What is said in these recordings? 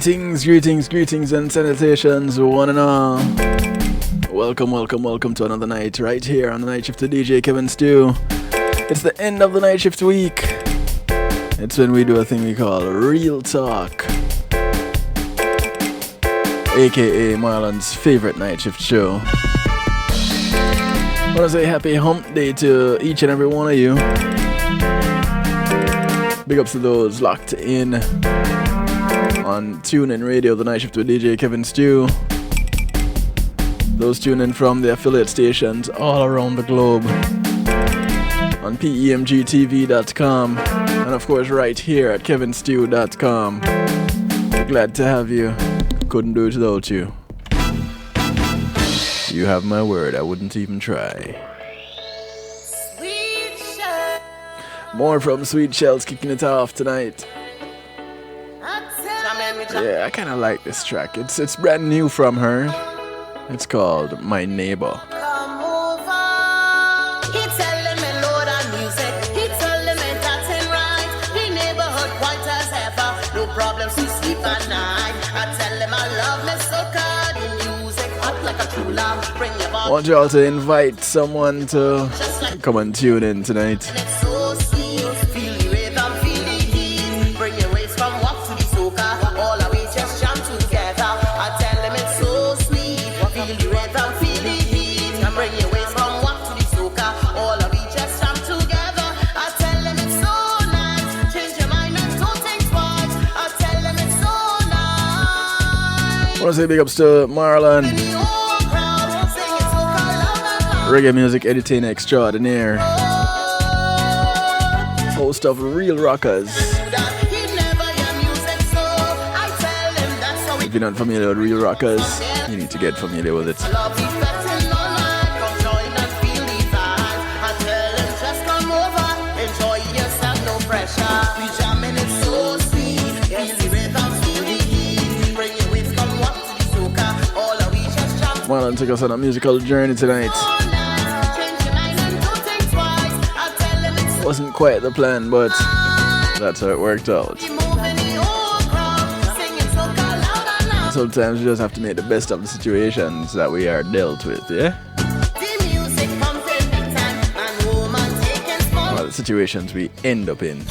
Greetings and salutations, one and all. Welcome to another night right here on the night shift of DJ Kevin Stew. It's the end of the night shift week. It's when we do a thing we call Real Talk, aka Marlon's favorite night shift show. I want to say happy hump day to each and every one of you. Big ups to those locked in on TuneIn Radio, the night shift with DJ Kevin Stew. Those tune in from the affiliate stations all around the globe on PEMGTV.com and of course right here at kevinstew.com. Glad to have you. Couldn't do it without you. You have my word, I wouldn't even try. More from Sweet Shells kicking it off tonight. Yeah, I kind of like this track. It's brand new from her. It's called My Neighbor. I want you all to invite someone to come and tune in tonight. I want to say big ups to Marlon, reggae music editing extraordinaire, host of Real Rockers. If you're not familiar with Real Rockers, you need to get familiar with it. Marlon took us on a musical journey tonight. Wasn't quite the plan, but that's how it worked out. Sometimes we just have to make the best of the situations that we are dealt with, yeah? Well, the situations we end up in.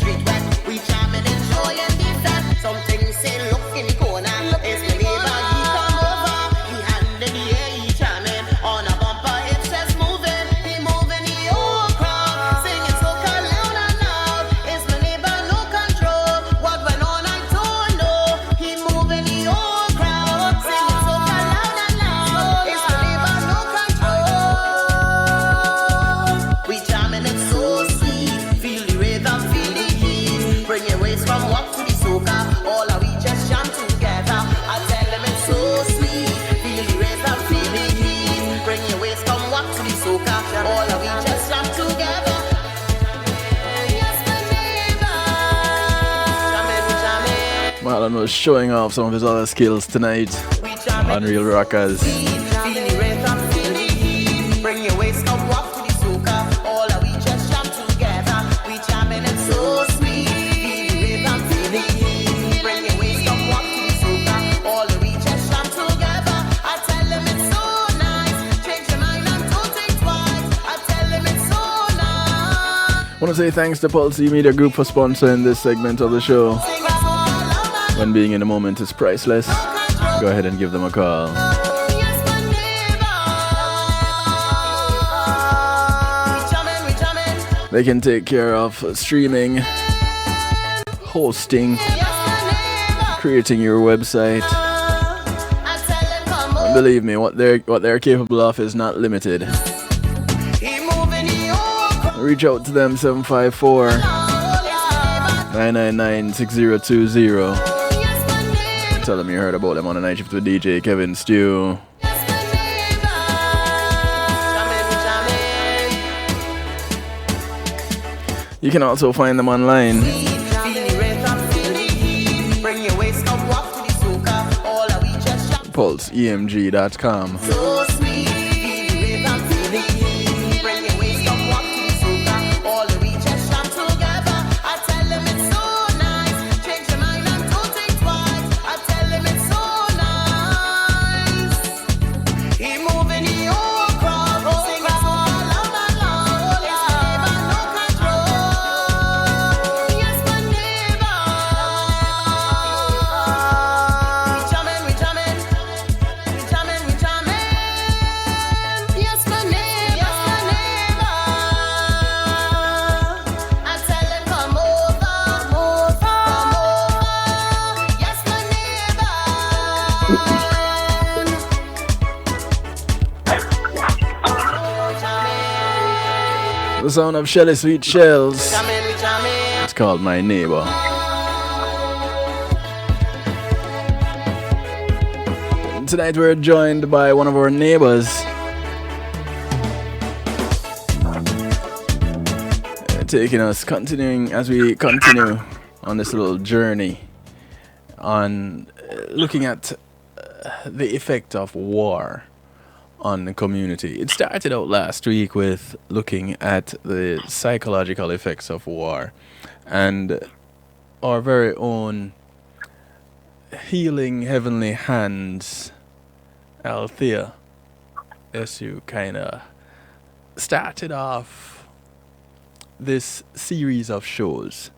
Marlon was showing off some of his other skills tonight on Real Rockers. I want to say thanks to Pulse Media Group for sponsoring this segment of the show. When being in the moment is priceless, go ahead and give them a call. They can take care of streaming, hosting, creating your website. And believe me, what they're capable of is not limited. Reach out to them 754-999-6020. Tell them you heard about them on the night shift with DJ Kevin Stew. You can also find them online. PulseEMG.com. The sound of Shelly Sweet Shells. It's called My Neighbor. Tonight we're joined by one of our neighbors. Taking us, continuing as we continue on this little journey on looking at the effect of war on the community. It started out last week with looking at the psychological effects of war and our very own healing heavenly hands, Althea, as you kind of started off this series of shows.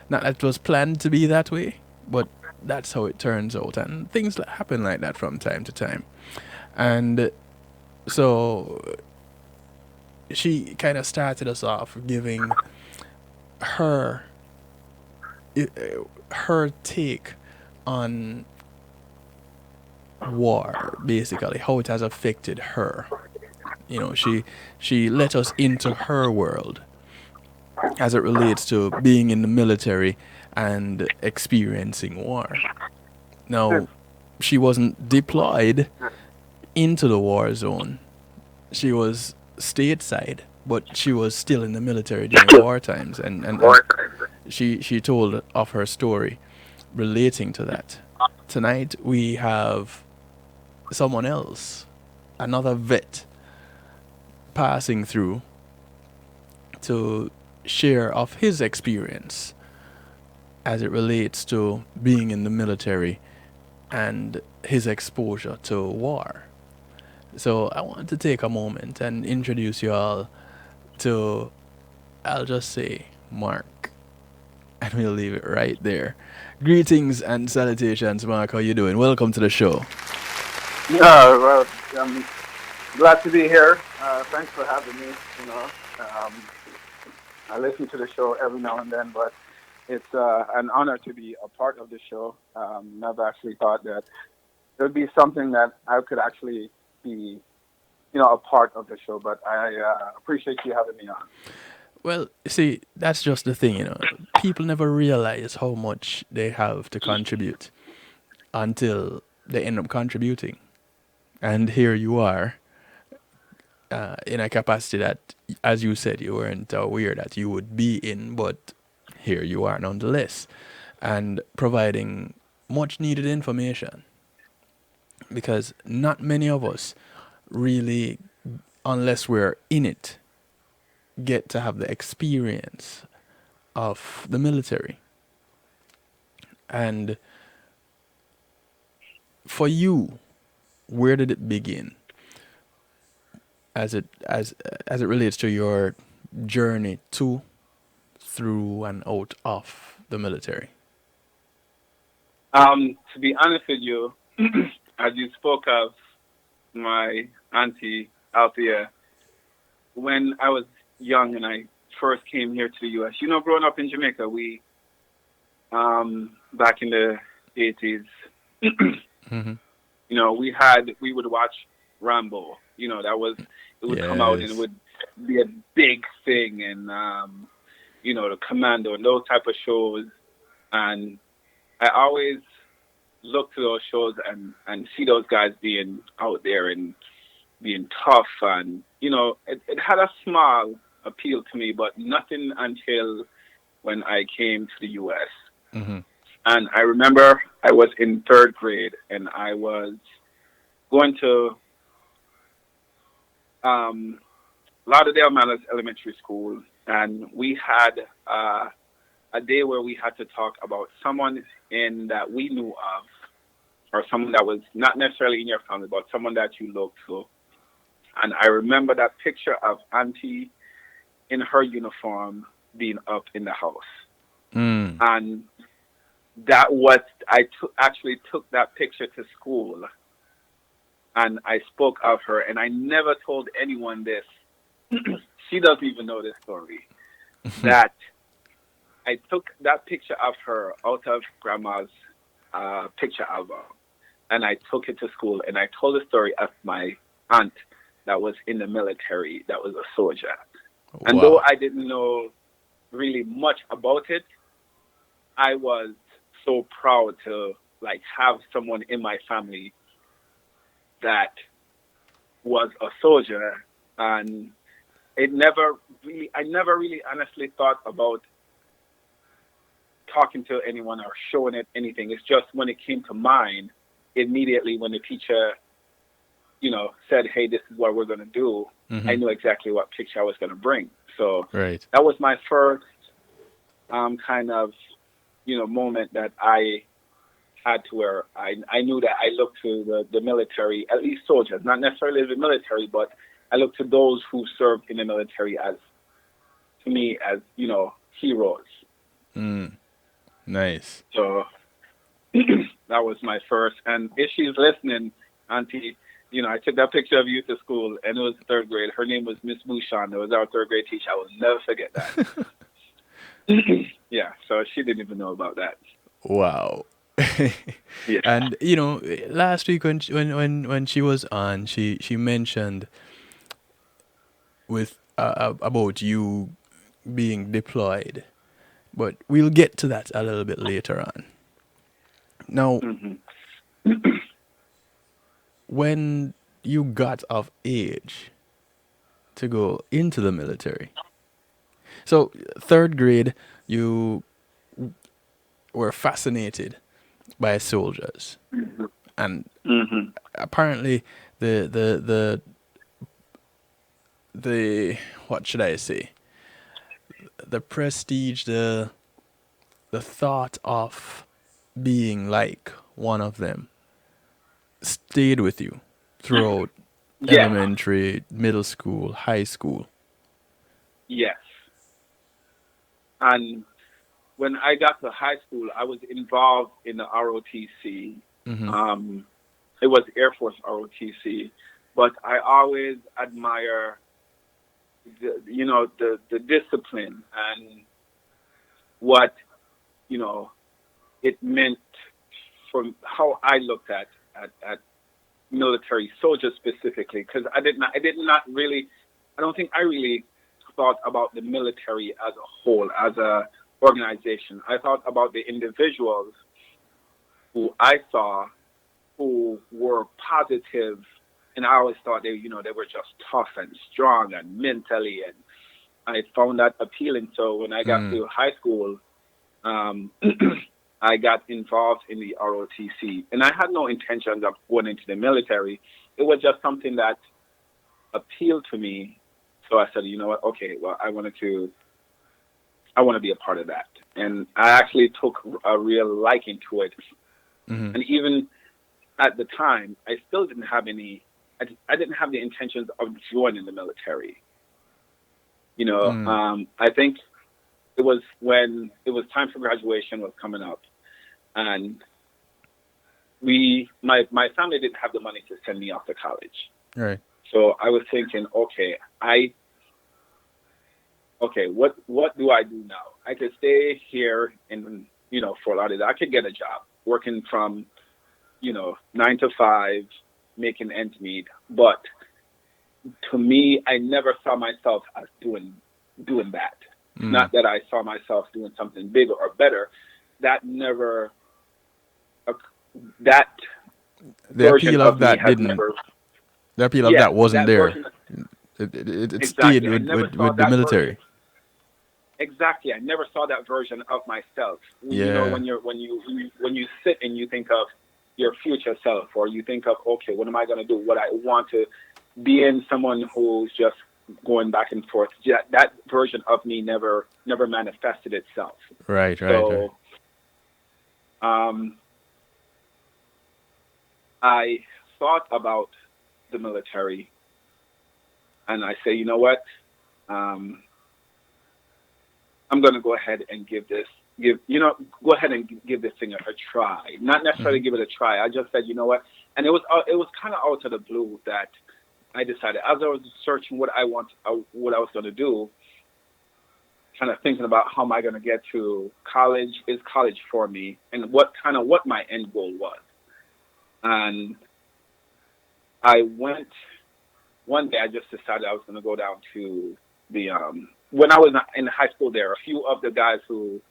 Not that it was planned to be that way, but that's how it turns out, and things happen like that from time to time. And so she kind of started us off giving her take on war, basically how it has affected her. You know, she let us into her world as it relates to being in the military and experiencing war. Now, she wasn't deployed into the war zone. She was stateside, but she was still in the military during war times, and she told of her story relating to that. Tonight we have someone else, another vet, passing through to share of his experience as it relates to being in the military and his exposure to war. So I want to take a moment and introduce you all to, I'll just say, Mark. And we'll leave it right there. Greetings and salutations, Mark. How you doing? Welcome to the show. Well, I'm glad to be here. Thanks for having me. I listen to the show every now and then, but it's an honor to be a part of the show. Never actually thought that it would be something that I could actually be, a part of the show, but I appreciate you having me on. Well, see, that's just the thing, People never realize how much they have to contribute until they end up contributing. And here you are, in a capacity that, as you said, you weren't aware that you would be in, but here you are nonetheless, and providing much needed information. Because not many of us really, unless we're in it, get to have the experience of the military. And for you, where did it begin as it relates to your journey to, through, and out of the military? To be honest with you, as you spoke of my auntie Althea, when I was young and I first came here to the U.S., growing up in Jamaica, we, back in the 80s, Mm-hmm. we would watch Rambo. It would come out and it would be a big thing, and the Commando and those type of shows. And I always look to those shows and see those guys being out there and being tough, and it had a small appeal to me, but nothing until when I came to the U.S. Mm-hmm. And I remember I was in third grade and I was going to Lauderdale Manors Elementary School, and we had a day where we had to talk about someone that we knew of, or someone that was not necessarily in your family, but someone that you looked to. And I remember that picture of Auntie in her uniform being up in the house. Mm. And that was, actually took that picture to school, and I spoke of her, and I never told anyone this. She doesn't even know this story. That I took that picture of her out of Grandma's picture album, and I took it to school, and I told the story of my aunt that was in the military, that was a soldier. And though Wow. I didn't know really much about it, I was so proud to like have someone in my family that was a soldier. And I never really honestly thought about talking to anyone or showing it anything. It's just when it came to mind, immediately when the teacher, said, "Hey, this is what we're going to do," I Mm-hmm. knew exactly what picture I was going to bring. So Right. that was my first kind of, moment that I had to where I knew that I looked to the military, at least soldiers, not necessarily the military, but I looked to those who served in the military as, to me, as, heroes. Mm. Nice. So that was my first. And if she's listening, Auntie, I took that picture of you to school, and it was third grade. Her name was Miss Bouchon. It was our third grade teacher. I will never forget that. Yeah, so she didn't even know about that. Wow. Yeah. And last week when she was on, she mentioned with about you being deployed, but we'll get to that a little bit later on. Now, Hmm. when you got of age to go into the military, so third grade, you were fascinated by soldiers, and Hmm. apparently the the the the what should I say? The prestige, the thought of being like one of them stayed with you throughout Yes, elementary, middle school, high school. yes. And when I got to high school, I was involved in the ROTC. Mm-hmm. Um, it was Air Force ROTC, but I always admire the discipline and what you know it meant from how I looked at military soldiers specifically, because I did not really, I don't think I really thought about the military as a whole, as a organization. I thought about the individuals who I saw who were positive, and I always thought they were just tough and strong and mentally, and I found that appealing. So when I got Mm. to high school, um, I got involved in the ROTC, and I had no intentions of going into the military. It was just something that appealed to me. So I said, you know what? Okay, well, I want to be a part of that, and I actually took a real liking to it. Mm-hmm. And even at the time, I still didn't have any. I didn't have the intentions of joining the military. Mm. I think it was when it was time for graduation was coming up, and my family didn't have the money to send me off to college. Right. So I was thinking, what do I do now? I could stay here in Fort Lauderdale. I could get a job working from 9 to 5, making ends meet. But to me, I never saw myself as doing that. Mm. Not that I saw myself doing something bigger or better. That never that The version appeal of of me that has didn't. never. The appeal of Yeah, that wasn't that there. version. It stayed Exactly. I never saw with the that version. military. Exactly. I never saw that version of myself. Yeah. When you sit and you think of your future self, or you think of, okay, what am I going to do? What I want to be in, someone who's just going back and forth. Yeah, that version of me never manifested itself. Right. Right. Right. So um, I thought about the military, and I say, you know what? Um, I'm going to go ahead and go ahead and give this thing a try. Not necessarily Mm-hmm. give it a try. I just said, you know what? And it was kind of out of the blue that I decided, as I was searching what I was going to do, kind of thinking about how am I going to get to college? Is college for me? And what my end goal was. And I went one day. I just decided I was going to go down to when I was in high school, there a few of the guys who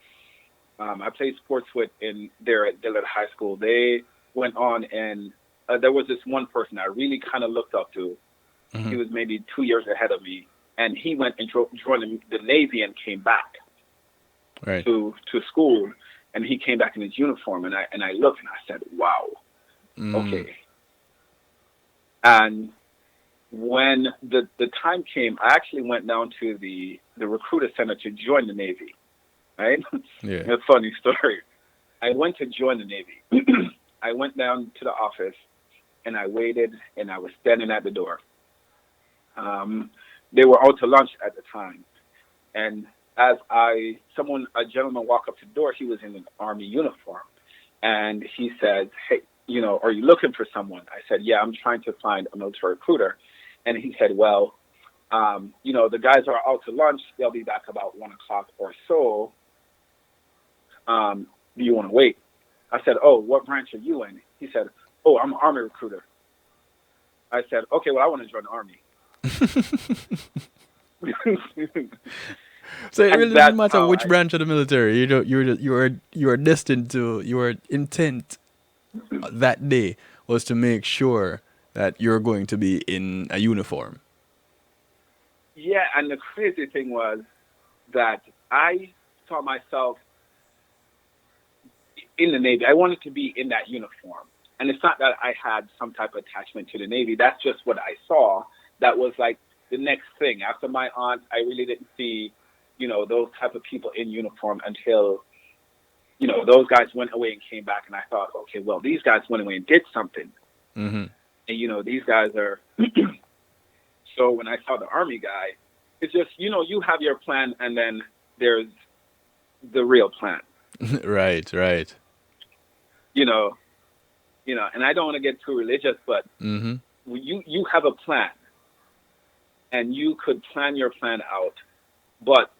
I played sports with in there at Dillard High School. They went on, and there was this one person I really kind of looked up to. Mm-hmm. He was maybe 2 years ahead of me, and he went and joined the Navy and came back to school. And he came back in his uniform, and I looked and I said, "Wow, okay." And when the time came, I actually went down to the recruiter center to join the Navy. Right? Yeah. It's a funny story. I went to join the Navy. I went down to the office, and I waited, and I was standing at the door. They were out to lunch at the time, and as a gentleman walked up to the door, he was in an Army uniform, and he said, "Hey, are you looking for someone?" I said, "Yeah, I'm trying to find a military recruiter." And he said, "Well, the guys are out to lunch. They'll be back about 1 o'clock or so. Do you want to wait?" I said, "Oh, what branch are you in?" He said, "Oh, I'm an Army recruiter." I said, "Okay, well, I want to join the Army." So it really doesn't matter which branch of the military. You are destined to. Your intent that day was to make sure that you're going to be in a uniform. Yeah, and the crazy thing was that I saw myself in the Navy. I wanted to be in that uniform. And it's not that I had some type of attachment to the Navy. That's just what I saw. That was like the next thing. After my aunt, I really didn't see, those type of people in uniform until, those guys went away and came back. And I thought, okay, well, these guys went away and did something. Mm-hmm. And, these guys are... So when I saw the Army guy, it's just, you have your plan, and then there's the real plan. Right. And I don't want to get too religious, but you have a plan, and you could plan your plan out. But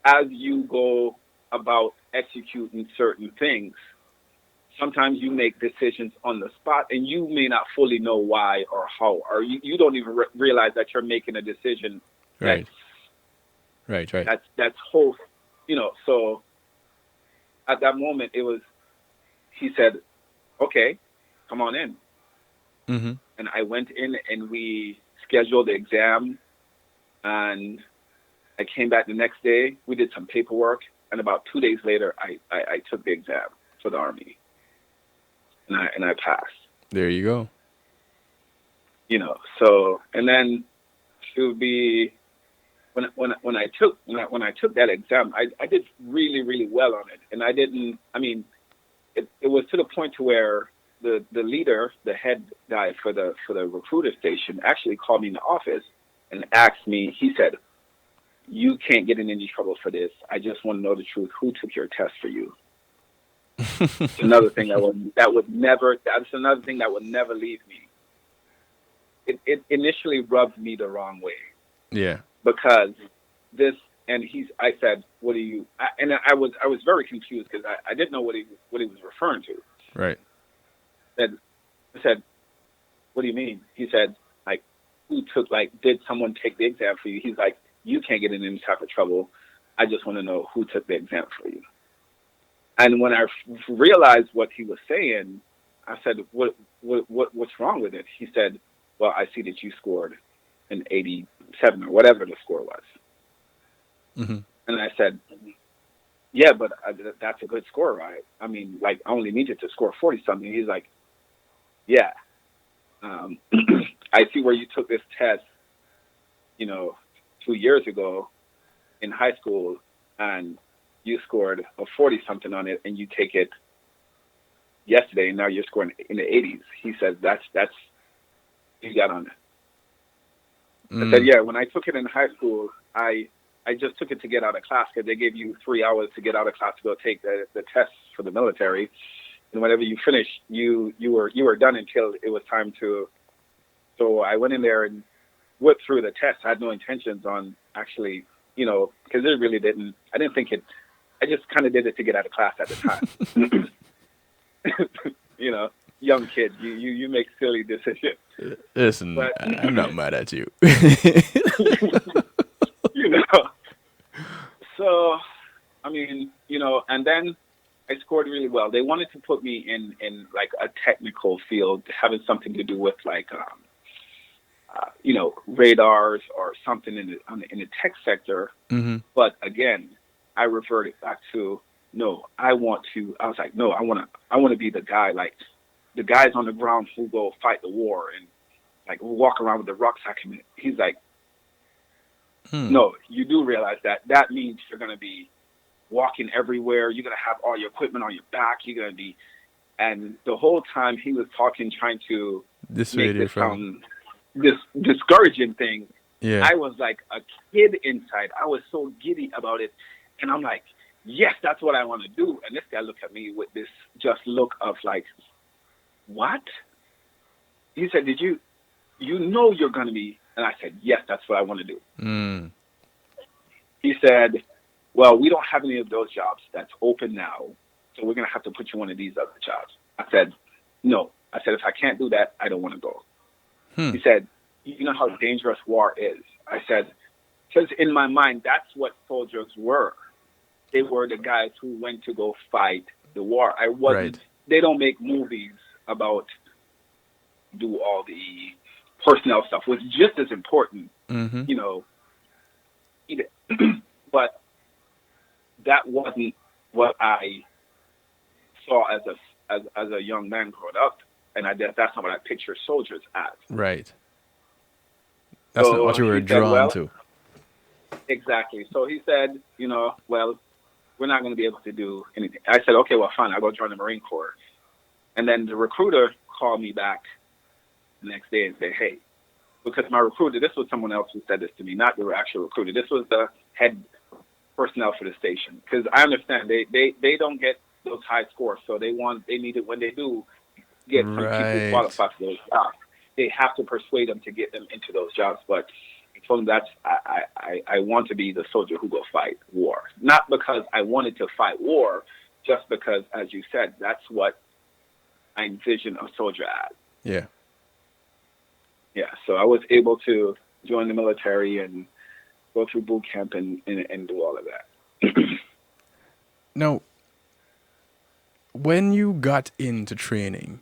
as you go about executing certain things, sometimes you make decisions on the spot, and you may not fully know why or how, or you don't even realize that you're making a decision. Right. That's whole, So at that moment, he said, "Okay, come on in." Mm-hmm. And I went in, and we scheduled the exam, and I came back the next day. We did some paperwork, and about 2 days later, I took the exam for the Army. And I passed. There you go. So, and then to be when I took that exam, I did really, really well on it, and it was to the point to where the leader, the head guy for the recruiter station, actually called me in the office and asked me. He said, "You can't get in any trouble for this. I just want to know the truth. Who took your test for you?" It's another thing that would never leave me. It initially rubbed me the wrong way. Yeah. Because I said, "What do you?" And I was very confused because I didn't know what he was referring to. Right. I said, "What do you mean?" He said, "Like, did someone take the exam for you?" He's like, "You can't get in any type of trouble. I just want to know who took the exam for you." And when I realized what he was saying, I said, "What's wrong with it?" He said, "Well, I see that you scored an 87 or whatever the score was." Mm-hmm. And I said, "Yeah, but that's a good score, right? I mean, I only needed to score 40-something." He's like, "Yeah, I see where you took this test, 2 years ago in high school, and you scored a 40-something on it, and you take it yesterday, and now you're scoring in the 80s. He says, that's you got on it. I said, "Yeah, when I took it in high school, I just took it to get out of class because they gave you 3 hours to get out of class to go take the tests for the military. And whenever you finished, you were done until it was time to." So I went in there and whipped through the test. I had no intentions on actually, because it really didn't. I didn't think it. I just kind of did it to get out of class at the time. Young kid, you make silly decisions. Listen, but, I'm not mad at you. well, they wanted to put me in like a technical field, having something to do with like, radars or something in the tech sector. Mm-hmm. But again, I reverted back to no. I was like, no, I want to be the guy, like the guys on the ground who go fight the war and like walk around with the rucksack. And he's like, no, you do realize that means you're going to be walking everywhere. You're going to have all your equipment on your back. You're going to be, and the whole time he was talking, trying to make this sound this discouraging thing. Yeah. I was like a kid inside. I was so giddy about it. And I'm like, yes, that's what I want to do. And this guy looked at me with this just look of like, what? He said, you know you're going to be? And I said, yes, that's what I want to do. Mm. He said, well, we don't have any of those jobs that's open now. So we're going to have to put you one of these other jobs. I said, no. I said, if I can't do that, I don't want to go. He said, you know how dangerous war is? I said, because in my mind, that's what soldiers were. They were the guys who went to go fight the war. I wasn't. Right. They don't make movies about do all the personnel stuff, which is just as important, but that wasn't what I saw as a young man growing up. And that's not what I picture soldiers as. Right. That's not what you were drawn to. Exactly. So he said, well, we're not going to be able to do anything. I said, okay, well, fine. I'll go join the Marine Corps. And then the recruiter called me back the next day and said, hey, because my recruiter, this was someone else who said this to me, not the actual recruiter. This was the head personnel for the station. Because I understand they don't get those high scores. So they need it when they do get some people qualified for those jobs. They have to persuade them to get them into those jobs. But I told them I want to be the soldier who go fight war. Not because I wanted to fight war, just because, as you said, that's what I envision a soldier as. Yeah. Yeah. So I was able to join the military and go through boot camp and do all of that. Now, when you got into training,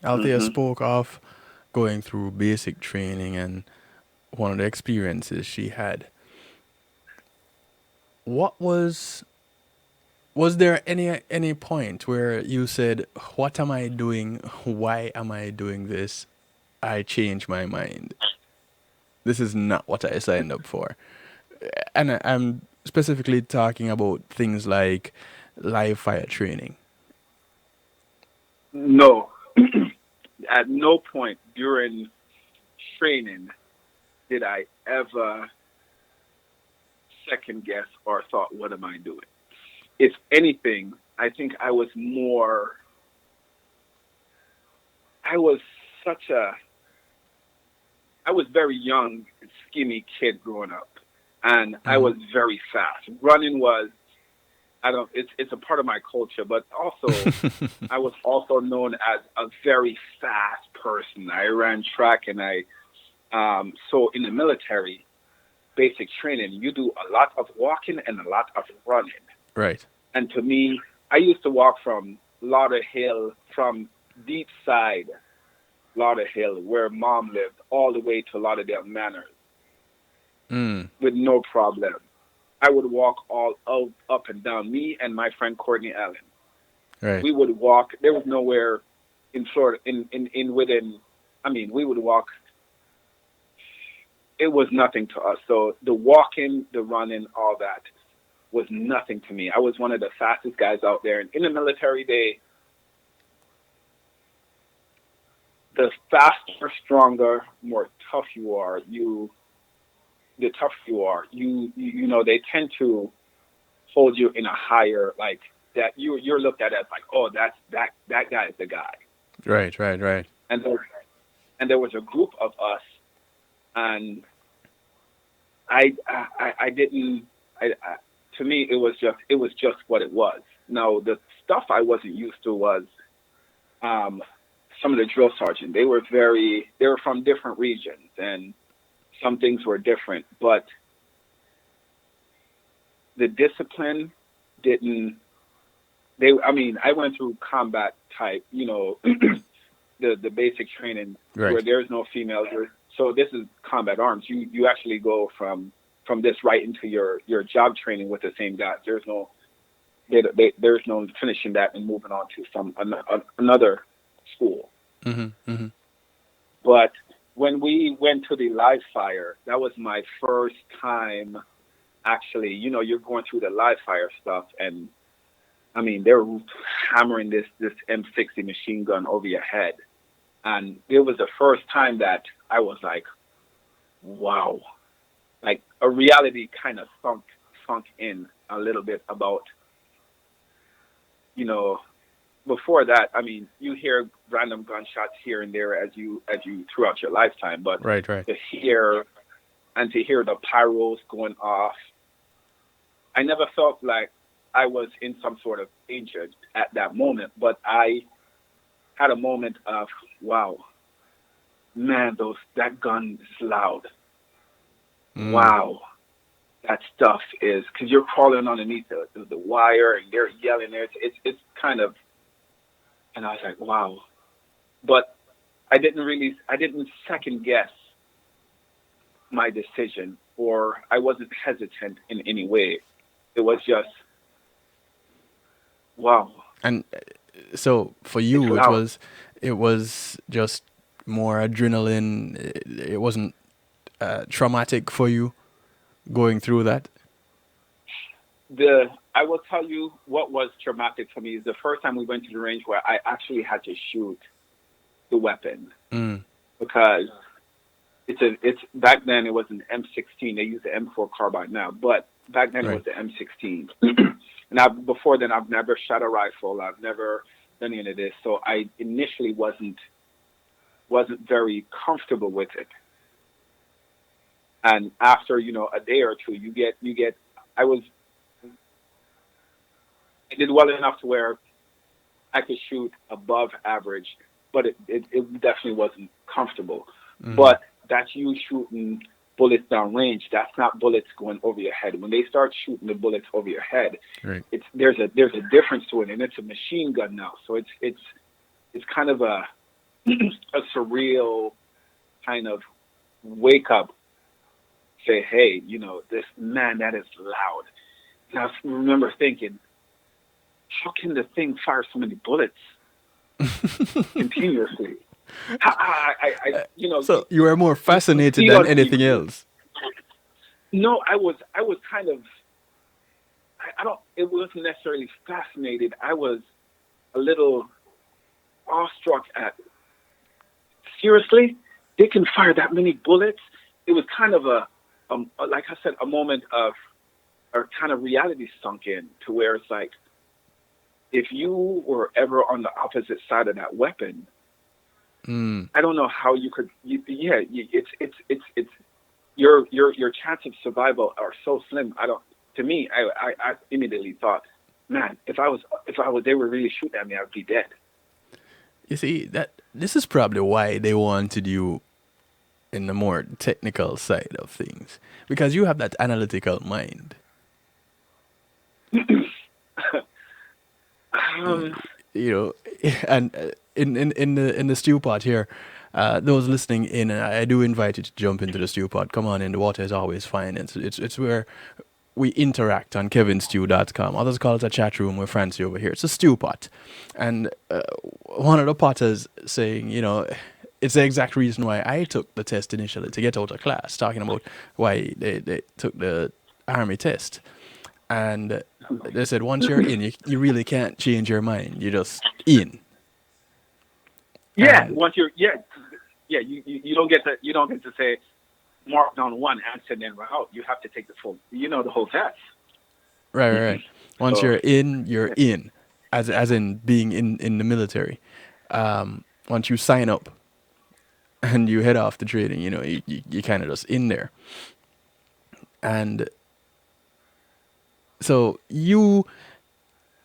Althea spoke of going through basic training and one of the experiences she had. What was there any point where you said, what am I doing? Why am I doing this? I changed my mind. This is not what I signed up for. And I'm specifically talking about things like live fire training. No. At no point during training did I ever second guess or thought, what am I doing? If anything, I think I was very young, skinny kid growing up, and I was very fast. Running was, it's a part of my culture, but also I was also known as a very fast person. I ran track and so in the military, basic training, you do a lot of walking and a lot of running. Right. And to me, I used to walk from Lauderhill, from deep side Lauderhill, where Mom lived, all the way to Lauderdale Manor with no problem. I would walk all up and down. Me and my friend Courtney Allen. Right. We would walk. There was nowhere in Florida we would walk. It was nothing to us. So the walking, the running, all that was nothing to me. I was one of the fastest guys out there. And in the military, the faster, stronger, more tough you are, the tougher you are, they tend to hold you in a higher, like, that you're looked at as like, oh, that guy is the guy. Right. And there was a group of us, and to me, it was just what it was. Now, the stuff I wasn't used to was, some of the drill sergeants. They were from different regions, and some things were different, but the discipline didn't I mean, I went through combat type, the basic training where Right. there's no females. So this is combat arms. You actually go from this right into your job training with the same guys. There's no finishing that and moving on to another school. Mm-hmm. Mm-hmm. But when we went to the live fire, that was my first time. Actually, you're going through the live fire stuff, and I mean, they're hammering this M60 machine gun over your head, and it was the first time that I was like, wow, like a reality kind of sunk in a little bit about, you know, before that. I mean, you hear random gunshots here and there as you throughout your lifetime, but Right. Right. to hear the pyros going off, I never felt like I was in some sort of danger at that moment, but I had a moment of, wow, man, that gun is loud. Mm. Wow, that stuff is, because you're crawling underneath the wire and they're yelling there. It's kind of, and I was like, wow, but I didn't second guess my decision, or I wasn't hesitant in any way. It was just, wow, And so for it's you, loud. it was just more adrenaline. It wasn't traumatic for you going through that. I will tell you what was traumatic for me is the first time we went to the range where I actually had to shoot the weapon, Mm. because it's back then it was an M16. They use the M4 carbine now, but back then it was Right. the M16. And before then I've never shot a rifle. I've never done any of this, so I initially wasn't very comfortable with it. And after a day or two, you get. I did well enough to where I could shoot above average, but it definitely wasn't comfortable. Mm-hmm. But that's you shooting bullets down range. That's not bullets going over your head. When they start shooting the bullets over your head, Right. there's a difference to it, and it's a machine gun now. So it's kind of a a surreal kind of wake up. Say, hey, this man, that is loud. And I remember thinking, how can the thing fire so many bullets continuously? So you were more You fascinated see it than on anything TV. else. No, I was kind of, I don't, it wasn't necessarily fascinated. I was a little awestruck at, seriously, they can fire that many bullets? It was kind of like I said, a moment of, or kind of reality sunk in to where it's like, if you were ever on the opposite side of that weapon, Mm. I don't know how you could. It's your chance of survival are so slim. I don't. To me, I immediately thought, man, if I was, they were really shooting at me, I'd be dead. You see that this is probably why they wanted you in the more technical side of things, because you have that analytical mind. Y- Um, You know, and in the stew pot here, those listening in, I do invite you to jump into the stew pot. Come on in, the water is always fine. It's where we interact on kevinstew.com. Others call it a chat room. We're fancy over here. It's a stew pot. And one of the potters saying, it's the exact reason why I took the test initially to get out of class, talking about why they took the army test. And they said, once you're in, you really can't change your mind. You're just in. yeah, And once you're, you don't get to say mark down one answer and then we're out. You have to take the whole test. right, right, right. Once So you're in, you're yeah. in. As in being in the military. Once you sign up and you head off the training, you kind of just in there. And so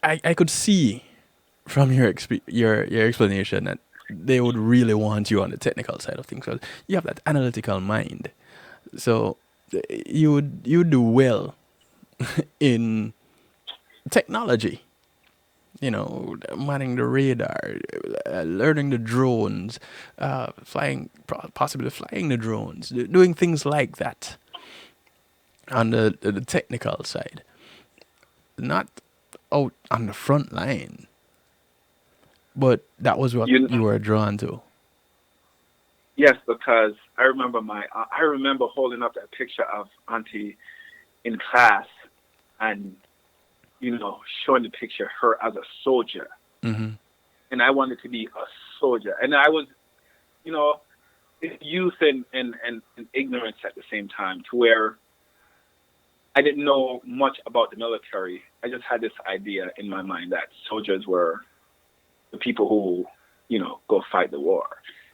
I could see from your explanation that they would really want you on the technical side of things. 'Cause you have that analytical mind, so you would do well in technology. manning the radar, learning the drones, possibly flying the drones, doing things like that on the technical side, not out on the front line, but that was what You you were drawn to. Yes, because I remember holding up that picture of Auntie in class, and showing the picture of her as a soldier, Mm-hmm. and I wanted to be a soldier, and I was, you know, youth and ignorance at the same time, to where I didn't know much about the military. I just had this idea in my mind that soldiers were the people who, go fight the war.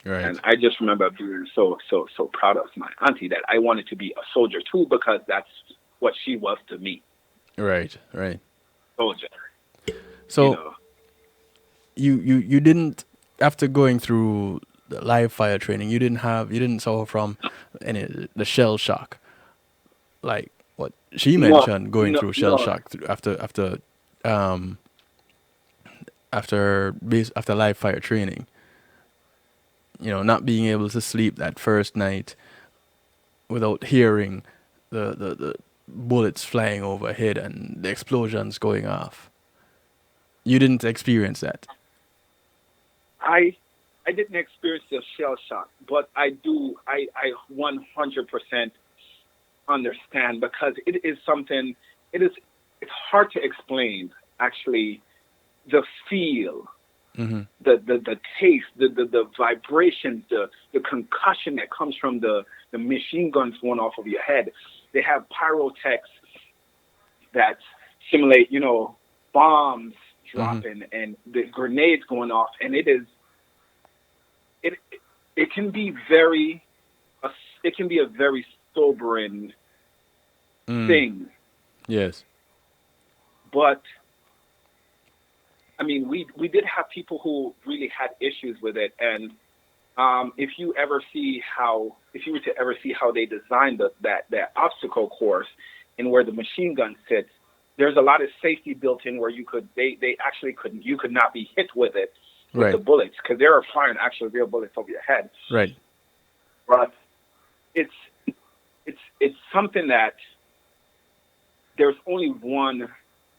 Right. And I just remember being so proud of my auntie that I wanted to be a soldier too, because that's what she was to me, Right. Right. soldier. You So know, you didn't, after going through the live fire training, you didn't suffer from any the shell shock, like what she no, mentioned, going no, through shell no. shock um after live fire training. Not being able to sleep that first night without hearing the bullets flying overhead and the explosions going off. You didn't experience that. I I didn't experience the shell shock, but I do. I 100% understand, because it is something. It is. It's hard to explain. Actually, the feel, Mm-hmm. the taste, the vibrations, the concussion that comes from the machine guns going off of your head. They have pyrotechs that simulate, bombs Mm-hmm. dropping and the grenades going off, and it it can be very a, it can be a very sobering Mm. thing. Yes. But I mean, we did have people who really had issues with it, and if you were to ever see how they designed that obstacle course and where the machine gun sits, there's a lot of safety built in where they actually couldn't you could not be hit with it, with the Right. bullets, because they are firing actual real bullets over your head. Right. But it's it's something that there's only one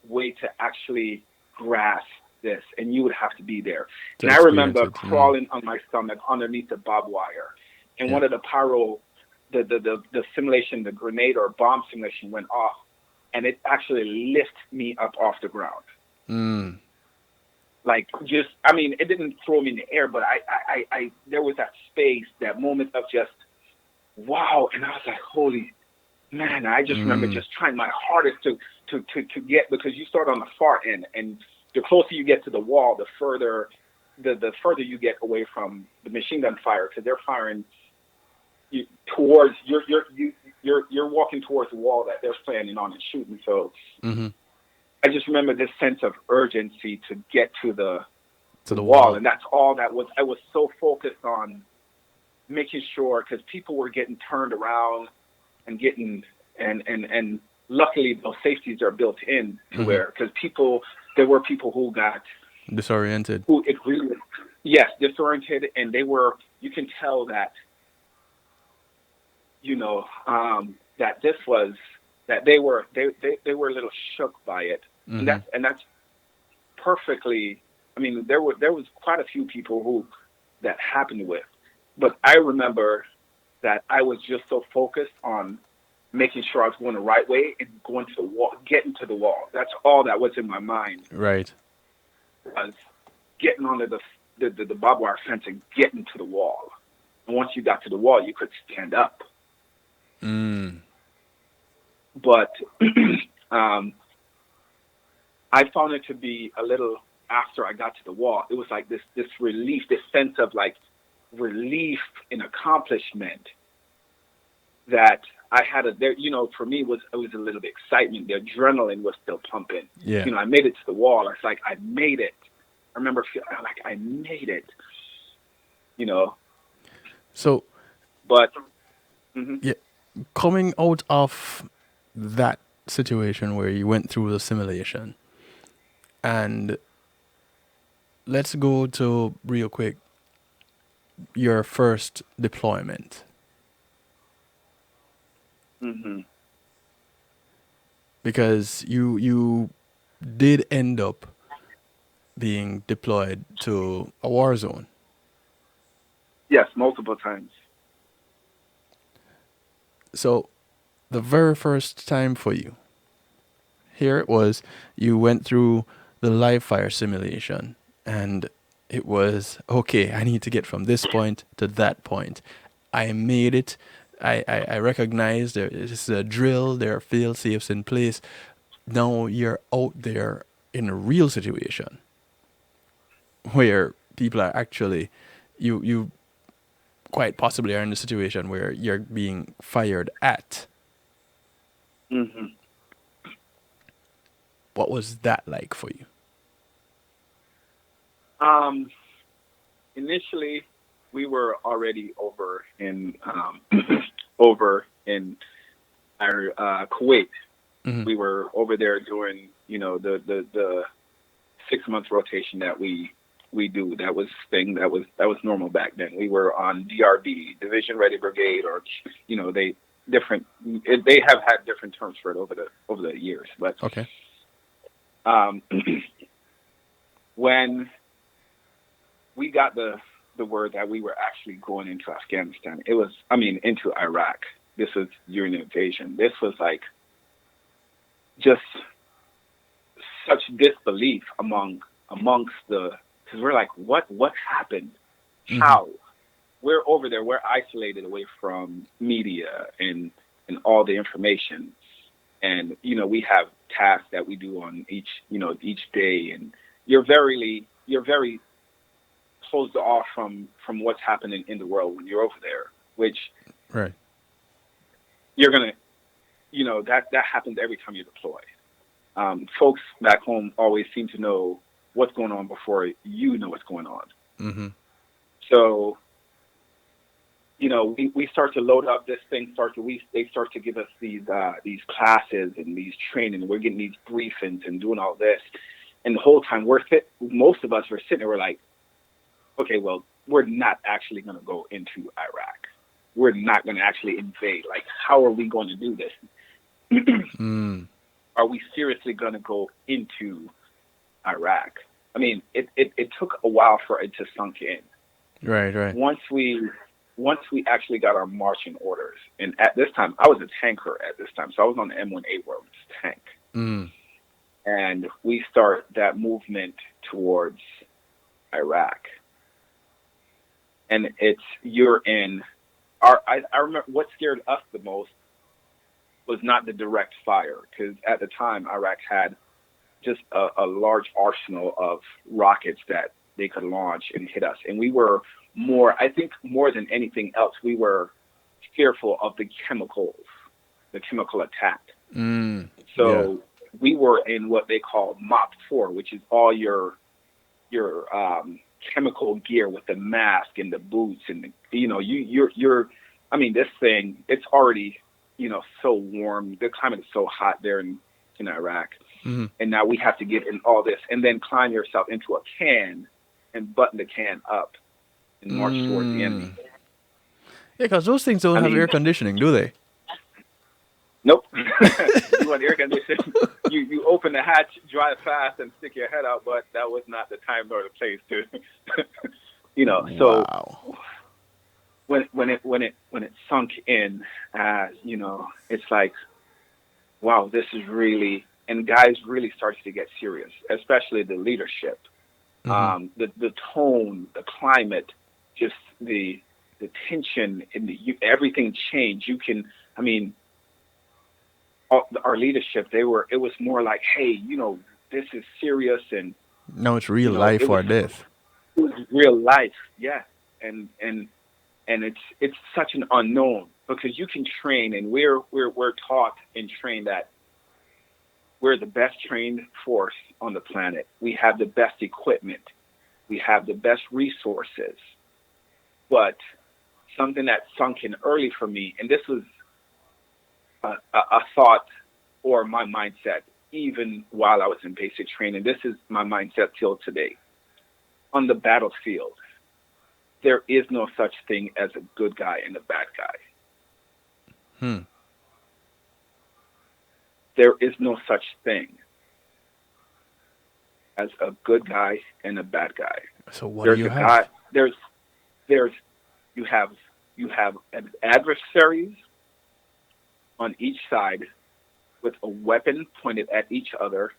way to actually grasp this, and you would have to be there. To And I experience remember it. Mm. crawling on my stomach underneath the barbed wire, and Yeah. one of the the simulation, the grenade or bomb simulation went off, and it actually lifted me up off the ground. Mm. Like, just, I mean, it didn't throw me in the air, but I there was that space, that moment of just wow, and I was like, holy man, I just remember Mm. just trying my hardest to get, because you start on the far end, and the closer you get to the wall, the further you get away from the machine gun fire, because they're firing you towards you're walking towards the wall that they're planning on and shooting. So Mm-hmm. I just remember this sense of urgency to get to To the the wall, wall. and that's all that was. I was so focused on making sure, because people were getting turned around and getting and luckily those safeties are built in to Mm-hmm. where, because there were people who got Disoriented. who it really, yes, disoriented, and they were, you can tell that, that this was, that they were a little shook by it, and Mm-hmm. that's perfectly. I mean, there was quite a few people who that happened with, but I remember that I was just so focused on making sure I was going the right way and going to the wall, getting to the wall. That's all that was in my mind, Right. was getting onto the barbed wire fence and getting to the wall. And once you got to the wall, you could stand up. Mm. But um, I found it to be a little, after I got to the wall, it was like this relief, this sense of like relief and accomplishment that I had there, for me, it was a little bit excitement. The adrenaline was still pumping. Yeah. I made it to the wall. It's like, I made it. I remember feeling like I made it, you know, So but mhm. yeah, coming out of that situation where you went through the simulation and let's go to real quick your first deployment. Hmm. Because you did end up being deployed to a war zone. Yes, multiple times. So the very first time for you, here it was, you went through the live fire simulation, and it was okay, I need to get from this point to that point. I made it. I recognize there is a drill, there are fail safes in place. Now you're out there in a real situation where people are actually, you quite possibly are in a situation where you're being fired at. Hmm. What was that like for you? Um, Initially, we were already over in over in our Kuwait. Mm-hmm. We were over there doing, the 6 month rotation that we do. That was thing that was normal back then. We were on DRB, Division Ready Brigade, or they different. They have had different terms for it over the years. But Okay. um, when we got the word that we were actually going into Afghanistan, into Iraq. This was during the invasion. This was like just such disbelief amongst because we're like, what happened? Mm-hmm. How? We're over there. We're isolated away from media and all the information, and we have tasks that we do on each day, and you're very closed off from what's happening in the world when you're over there, which Right. you're gonna that happens every time you deploy. Folks back home always seem to know what's going on before you know what's going on. Mm-hmm. So, we start to load up this thing. They start to give us these classes and these training. We're getting these briefings and doing all this, and the whole time most of us were sitting there. We're like, okay, well, we're not actually going to go into Iraq. We're not going to actually invade. Like, how are we going to do this? Mm. Are we seriously going to go into Iraq? I mean, it took a while for it to sunk in. Right. Right. Once we actually got our marching orders, and at this time, I was a tanker at this time, so I was on the M1 Abrams tank, Mm. and we start that movement towards Iraq, and you're in. I remember what scared us the most was not the direct fire, because at the time Iraq had just a large arsenal of rockets that they could launch and hit us. And we were I think more than anything else, we were fearful of the chemical attack. Mm. Yeah. So we were in what they call MOP 4, which is all your chemical gear with the mask and the boots and you're I mean, this thing, it's already so warm. The climate is so hot there in Iraq. Mm-hmm. And now we have to get in all this and then climb yourself into a can and button the can up and march towards the enemy. Yeah, because those things don't have air conditioning, do they? Nope. You want air conditioning? You open the hatch, drive fast, and stick your head out. But that was not the time nor the place to, So Wow. when it sunk in, it's like, wow, this is really, and guys really started to get serious, especially the leadership, Mm-hmm. the tone, the climate, just the tension, and everything changed. Our leadership, it was more like, hey, this is serious, and Now it's real life or death. it was real life, yeah, and it's such an unknown, because you can train, and we're taught and trained that we're the best trained force on the planet. We have the best equipment. We have the best resources. But something that sunk in early for me, and this was a thought or my mindset, even while I was in basic training. This is my mindset till today. on the battlefield, there is no such thing as a good guy and a bad guy. There is no such thing as a good guy and a bad guy. So what do you have? Guy, you have adversaries on each side with a weapon pointed at each other,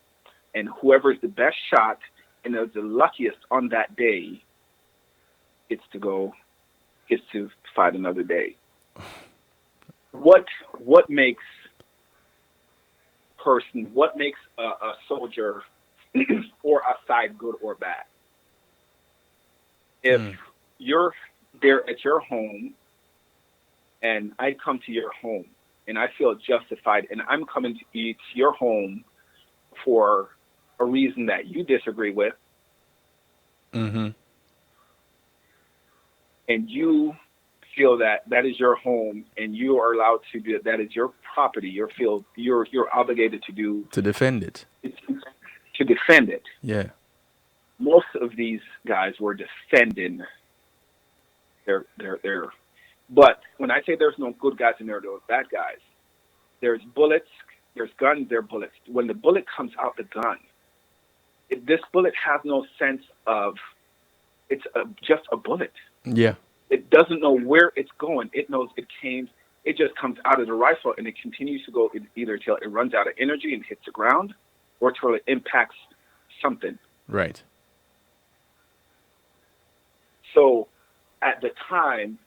and whoever is the best shot and is the luckiest on that day gets to fight another day. What makes a soldier or a side good or bad? If you're there at your home and I come to your home and I feel justified and I'm coming to your home for a reason that you disagree with, and you feel that is your home and you are allowed to do that is your property, you're obligated to defend it. To defend it. Yeah. Most of these guys were defending their but when I say there's no good guys and there are no bad guys, there's bullets, there's guns, there are bullets. When the bullet comes out the gun, this bullet has no sense of just a bullet. Yeah. It doesn't know where it's going. It knows it just comes out of the rifle and it continues to go either till it runs out of energy and hits the ground or till it impacts something. Right. So at the time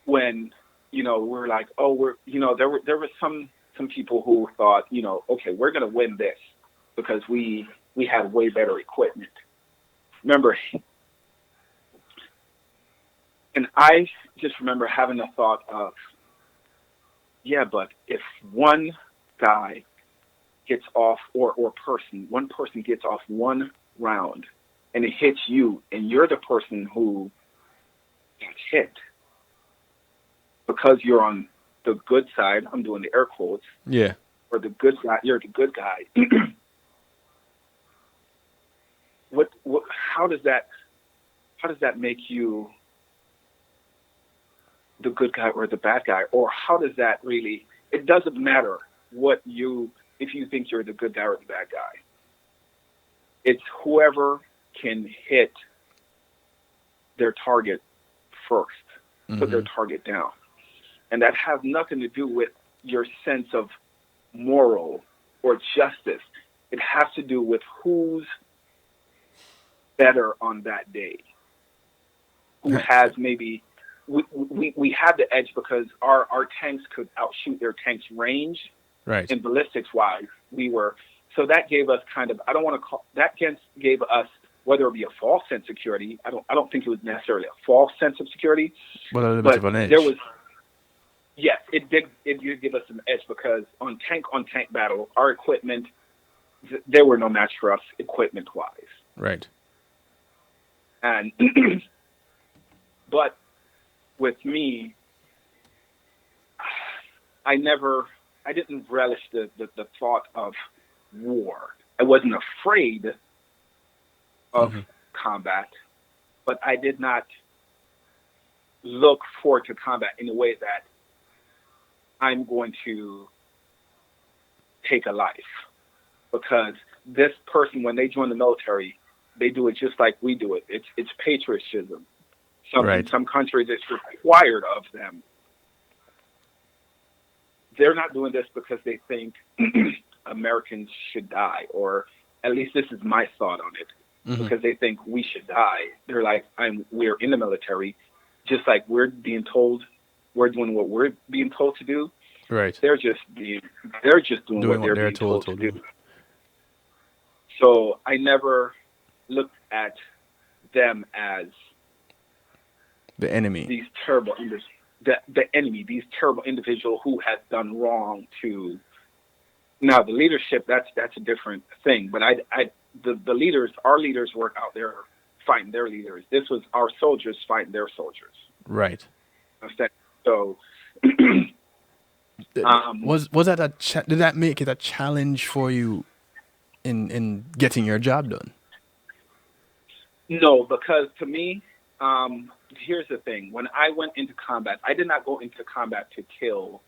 when, we're like, there were some people who thought, okay, we're going to win this because we have way better equipment. Remember, and I just remember having the thought of, yeah, but if one guy gets off one person gets off one round and it hits you and you're the person who gets hit because you're on the good side, I'm doing the air quotes. Yeah. Or the good guy, you're the good guy. How does that make you the good guy or the bad guy? Or how does that really, it doesn't matter if you think you're the good guy or the bad guy. It's whoever can hit their target first, put their target down. And that has nothing to do with your sense of moral or justice. It has to do with who's better on that day. Who has maybe, we had the edge because our tanks could outshoot their tanks' range. Right. And ballistics wise, so that gave us gave us, whether it be a false sense of security, I don't think it was necessarily a false sense of security. But a little bit of an edge. Yes, it did give us an edge because on tank battle, our equipment, there were no match for us equipment wise. Right. And but with me, I didn't relish the thought of war. I wasn't afraid of combat, but I did not look forward to combat in a way that I'm going to take a life. Because this person, when they join the military, they do it just like we do it. It's patriotism. In some countries, it's required of them. They're not doing this because they think Americans should die, or at least this is my thought on it, because they think we should die. They're like, we're in the military, just like we're being told we're doing what we're being told to do. Right. They're just doing what they're being told to do. So I never looked at them as the enemy. These terrible these terrible individual who has done wrong to. Now the leadership, that's a different thing. But the leaders, our leaders were out there fighting their leaders. This was our soldiers fighting their soldiers. Right. So. Was that did that make it a challenge for you in getting your job done? No, because to me, here's the thing. When I went into combat, I did not go into combat to kill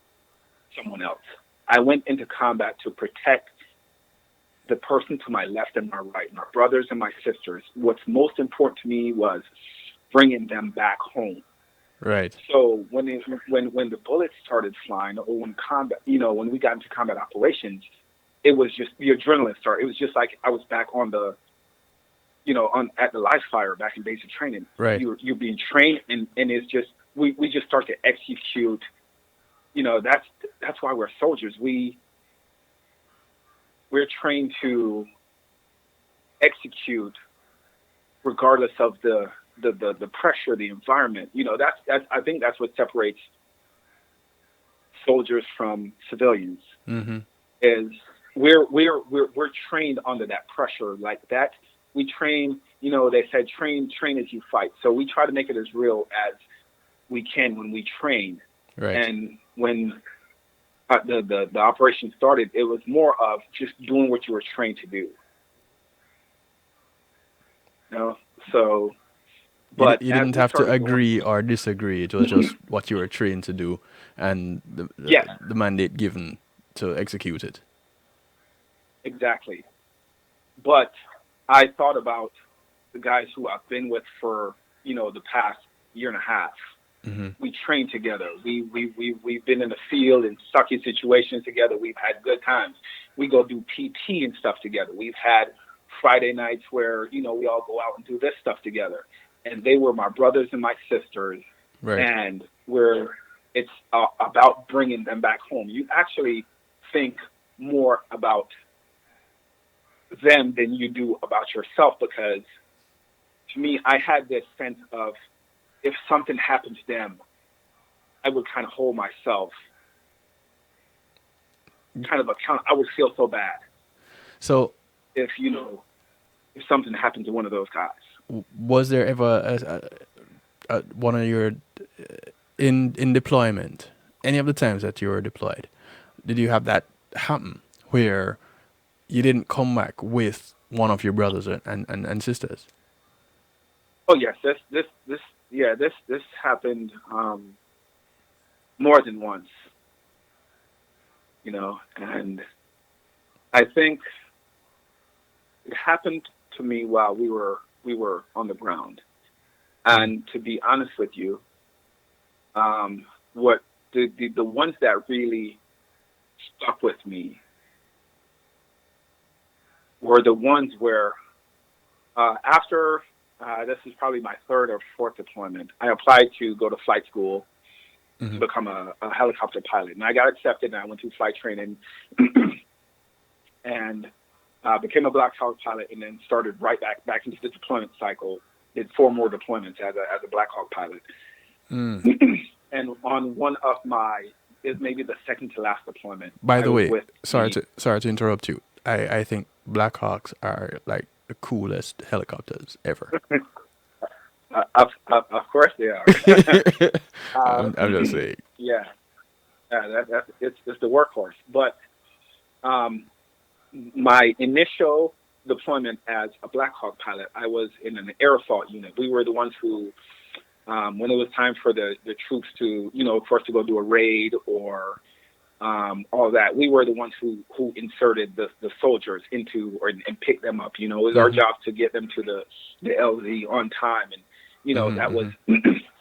someone else. I went into combat to protect the person to my left and my right, my brothers and my sisters. What's most important to me was bringing them back home. Right. So when the bullets started flying, or when combat, when we got into combat operations, it was just the adrenaline started. It was just like I was back on the, at the live fire back in basic training. Right. You're being trained, and it's just we just start to execute. That's why we're soldiers. We're trained to execute regardless of the pressure, the environment. That's I think that's what separates soldiers from civilians. Mm-hmm. Is we're trained under that pressure like that. We train, they said train as you fight. So we try to make it as real as we can when we train. Right. And when the operation started, it was more of just doing what you were trained to do. So, but you didn't have to agree or disagree. It was just what you were trained to do, and the mandate given to execute it. Exactly. But I thought about the guys who I've been with for the past year and a half. Mm-hmm. We train together. We've been in the field in sucky situations together. We've had good times. We go do PT and stuff together. We've had Friday nights where we all go out and do this stuff together. And they were my brothers and my sisters. Right. And it's about bringing them back home. You actually think more about them than you do about yourself, because to me, I had this sense of if something happened to them, I would kind of hold myself kind of account. I would feel so bad. So if something happened to one of those guys. Was there ever one of your in deployment, any of the times that you were deployed, did you have that happen where you didn't come back with one of your brothers and sisters? Oh yes, this happened more than once. And I think it happened to me while we were on the ground. And to be honest with you, what the ones that really stuck with me were the ones where after this is probably my third or fourth deployment, I applied to go to flight school to become a helicopter pilot. And I got accepted, and I went through flight training and became a Black Hawk pilot, and then started right back into the deployment cycle. Did 4 more deployments as a Black Hawk pilot. And on one of is maybe the second to last deployment. By the way, sorry to interrupt you. I think Black Hawks are like the coolest helicopters ever. Of course they are. I'm just saying. Yeah, it's the workhorse. But my initial deployment as a Black Hawk pilot, I was in an air assault unit. We were the ones who, when it was time for the troops to, for us to go do a raid or all that, we were the ones who inserted the soldiers into and picked them up. It was our job to get them to the LZ on time, and that was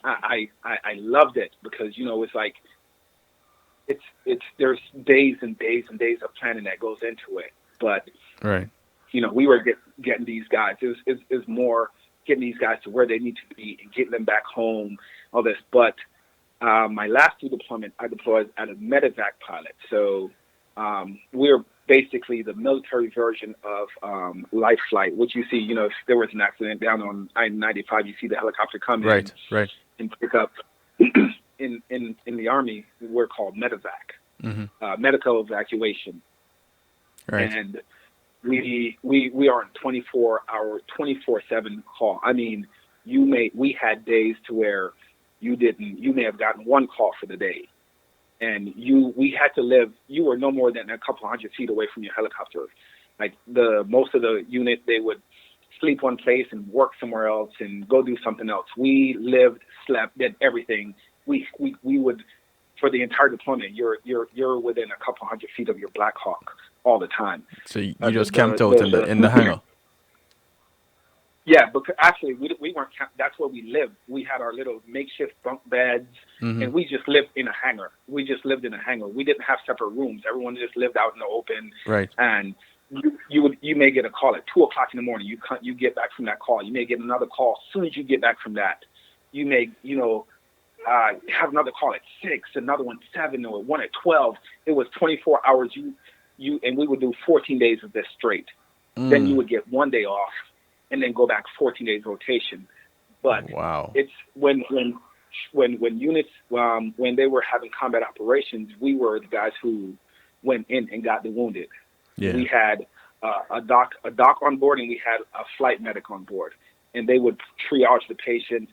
I loved it because it's like there's days and days and days of planning that goes into it, but right. We were getting these guys. It was more getting these guys to where they need to be and getting them back home, all this. But my last 2 deployments, I deployed as a medevac pilot. So we're basically the military version of life flight, which you see, if there was an accident down on I-95, you see the helicopter come in and pick up. In the Army, we're called medevac, medical evacuation. Right. And we are on 24-hour, 24/7 call. I mean, we had days to where you may have gotten 1 call for the day, and we had to live. You were no more than a couple hundred feet away from your helicopter. Like most of the unit, they would sleep one place and work somewhere else and go do something else. We lived, slept, did everything. We would, for the entire deployment, you're within a couple hundred feet of your Black Hawk all the time. So you just camped out in the hangar. Yeah, because actually we weren't. That's where we lived. We had our little makeshift bunk beds, and we just lived in a hangar. We didn't have separate rooms. Everyone just lived out in the open. Right. And you may get a call at 2:00 in the morning. You get back from that call. You may get another call as soon as you get back from that. You may have another call at 6, another one 7, or one at 12. It was 24 hours. And we would do 14 days of this straight. Then you would get 1 day off, and then go back 14 days rotation. But wow. It's when units when they were having combat operations, we were the guys who went in and got the wounded. Yeah. We had a doc on board, and we had a flight medic on board, and they would triage the patient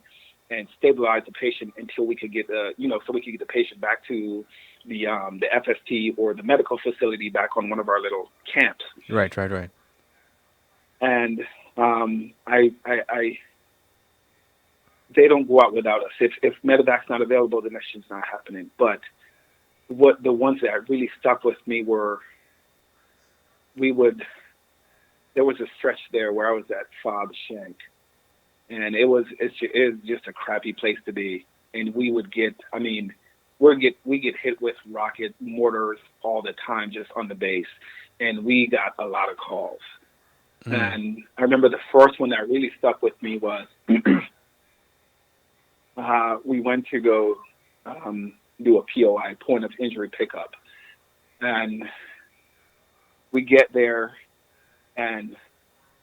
and stabilize the patient until we could get so we could get the patient back to the FST or the medical facility back on one of our little camps. Right. And they don't go out without us. If medevac's not available, the next shit's not happening. But what the ones that really stuck with me were, there was a stretch there where I was at Fob Shank, and it's just a crappy place to be. And we get hit with rocket mortars all the time just on the base, and we got a lot of calls. And I remember the first one that really stuck with me was we went to go do a POI, point of injury pickup. And we get there, and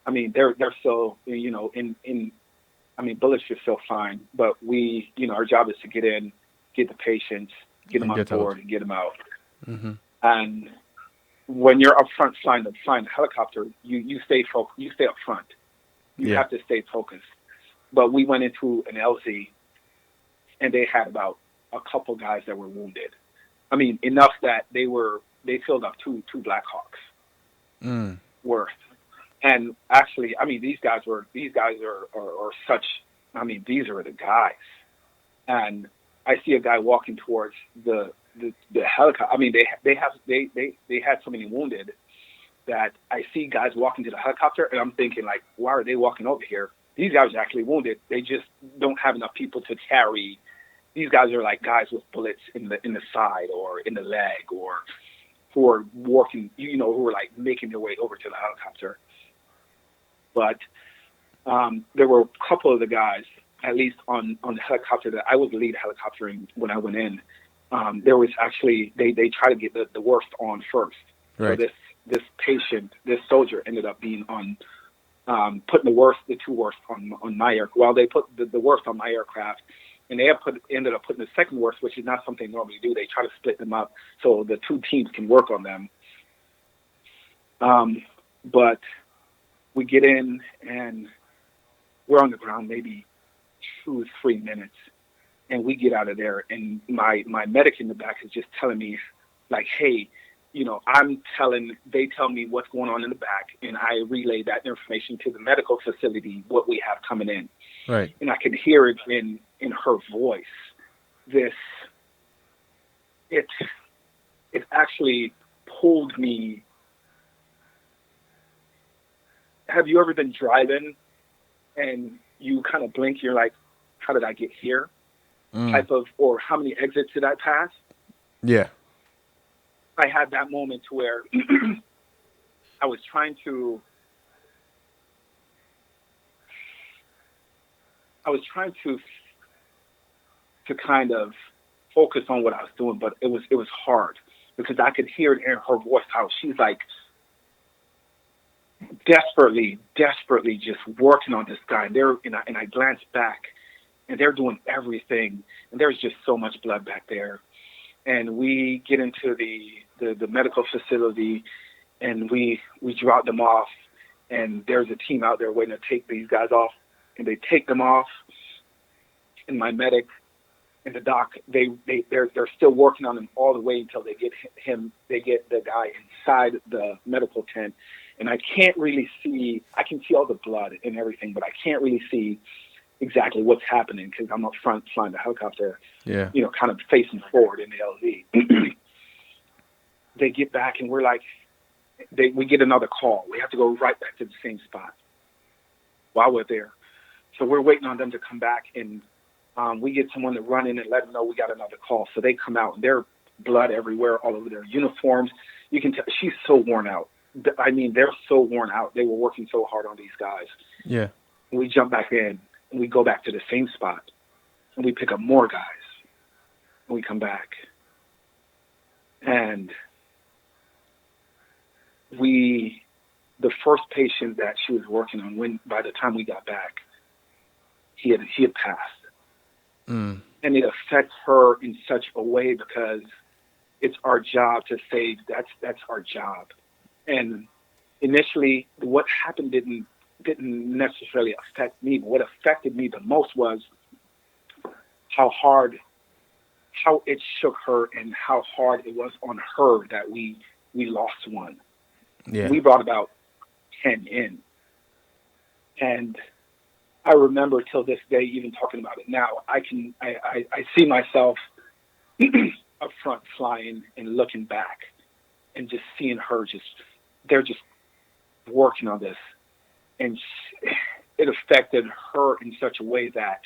they're so, bullets are still fine, but our job is to get in, get the patients, get them on board, and get them out. Mm-hmm. And when you're up front flying the helicopter, you stay up front. You have to stay focused. But we went into an LZ, and they had about a couple guys that were wounded. Enough that they filled up two Black Hawks worth. And actually, these guys are such. These are the guys. And I see a guy walking towards the helicopter. They had so many wounded that I see guys walking to the helicopter, and I'm thinking, like, why are they walking over here? These guys are actually wounded. They just don't have enough people to carry. These guys are like guys with bullets in the side or in the leg, or who are walking, who are like making their way over to the helicopter. But there were a couple of the guys, at least on the helicopter that I was the lead helicopter when I went in. There was actually, they tried to get the worst on first. Right. So this patient, this soldier ended up being on, putting the two worst on my aircraft. Well, they put the worst on my aircraft, and they ended up putting the second worst, which is not something they normally do. They try to split them up so the two teams can work on them. But we get in, and we're on the ground maybe 2 or 3 minutes, and we get out of there, and my medic in the back is just telling me, like, hey, they tell me what's going on in the back, and I relay that information to the medical facility, what we have coming in. Right. And I can hear it in her voice. It actually pulled me. Have you ever been driving and you kind of blink, you're like, how did I get here? Type of, or how many exits did I pass? Yeah. I had that moment where I was trying to kind of focus on what I was doing, but it was hard because I could hear it in her voice how she's like desperately just working on this guy. And I glanced back, and they're doing everything, and there's just so much blood back there. And we get into the medical facility, and we drop them off, and there's a team out there waiting to take these guys off, and they take them off. And my medic and the doc, they're still working on him all the way until they get the guy inside the medical tent, and I can't really see. I can see all the blood and everything, but I can't really see exactly what's happening because I'm up front flying the helicopter, Yeah. kind of facing forward in the LZ. They get back and we're like, we get another call. We have to go right back to the same spot while we're there. So we're waiting on them to come back, and we get someone to run in and let them know we got another call. So they come out, and there's blood everywhere, all over their uniforms. You can tell she's so worn out. I mean, they're so worn out. They were working so hard on these guys. Yeah. And we jump back in, and we go back to the same spot, and we pick up more guys. And we come back, and the first patient that she was working on, by the time we got back, he had passed. And it affects her in such a way because it's our job to save. That's our job. And initially, what happened didn't necessarily affect me. But what affected me the most was how it shook her and how hard it was on her that we lost one. Yeah. We brought about 10 in. And I remember till this day, even talking about it now, I see myself up front flying and looking back and just seeing her they're just working on this. And it affected her in such a way that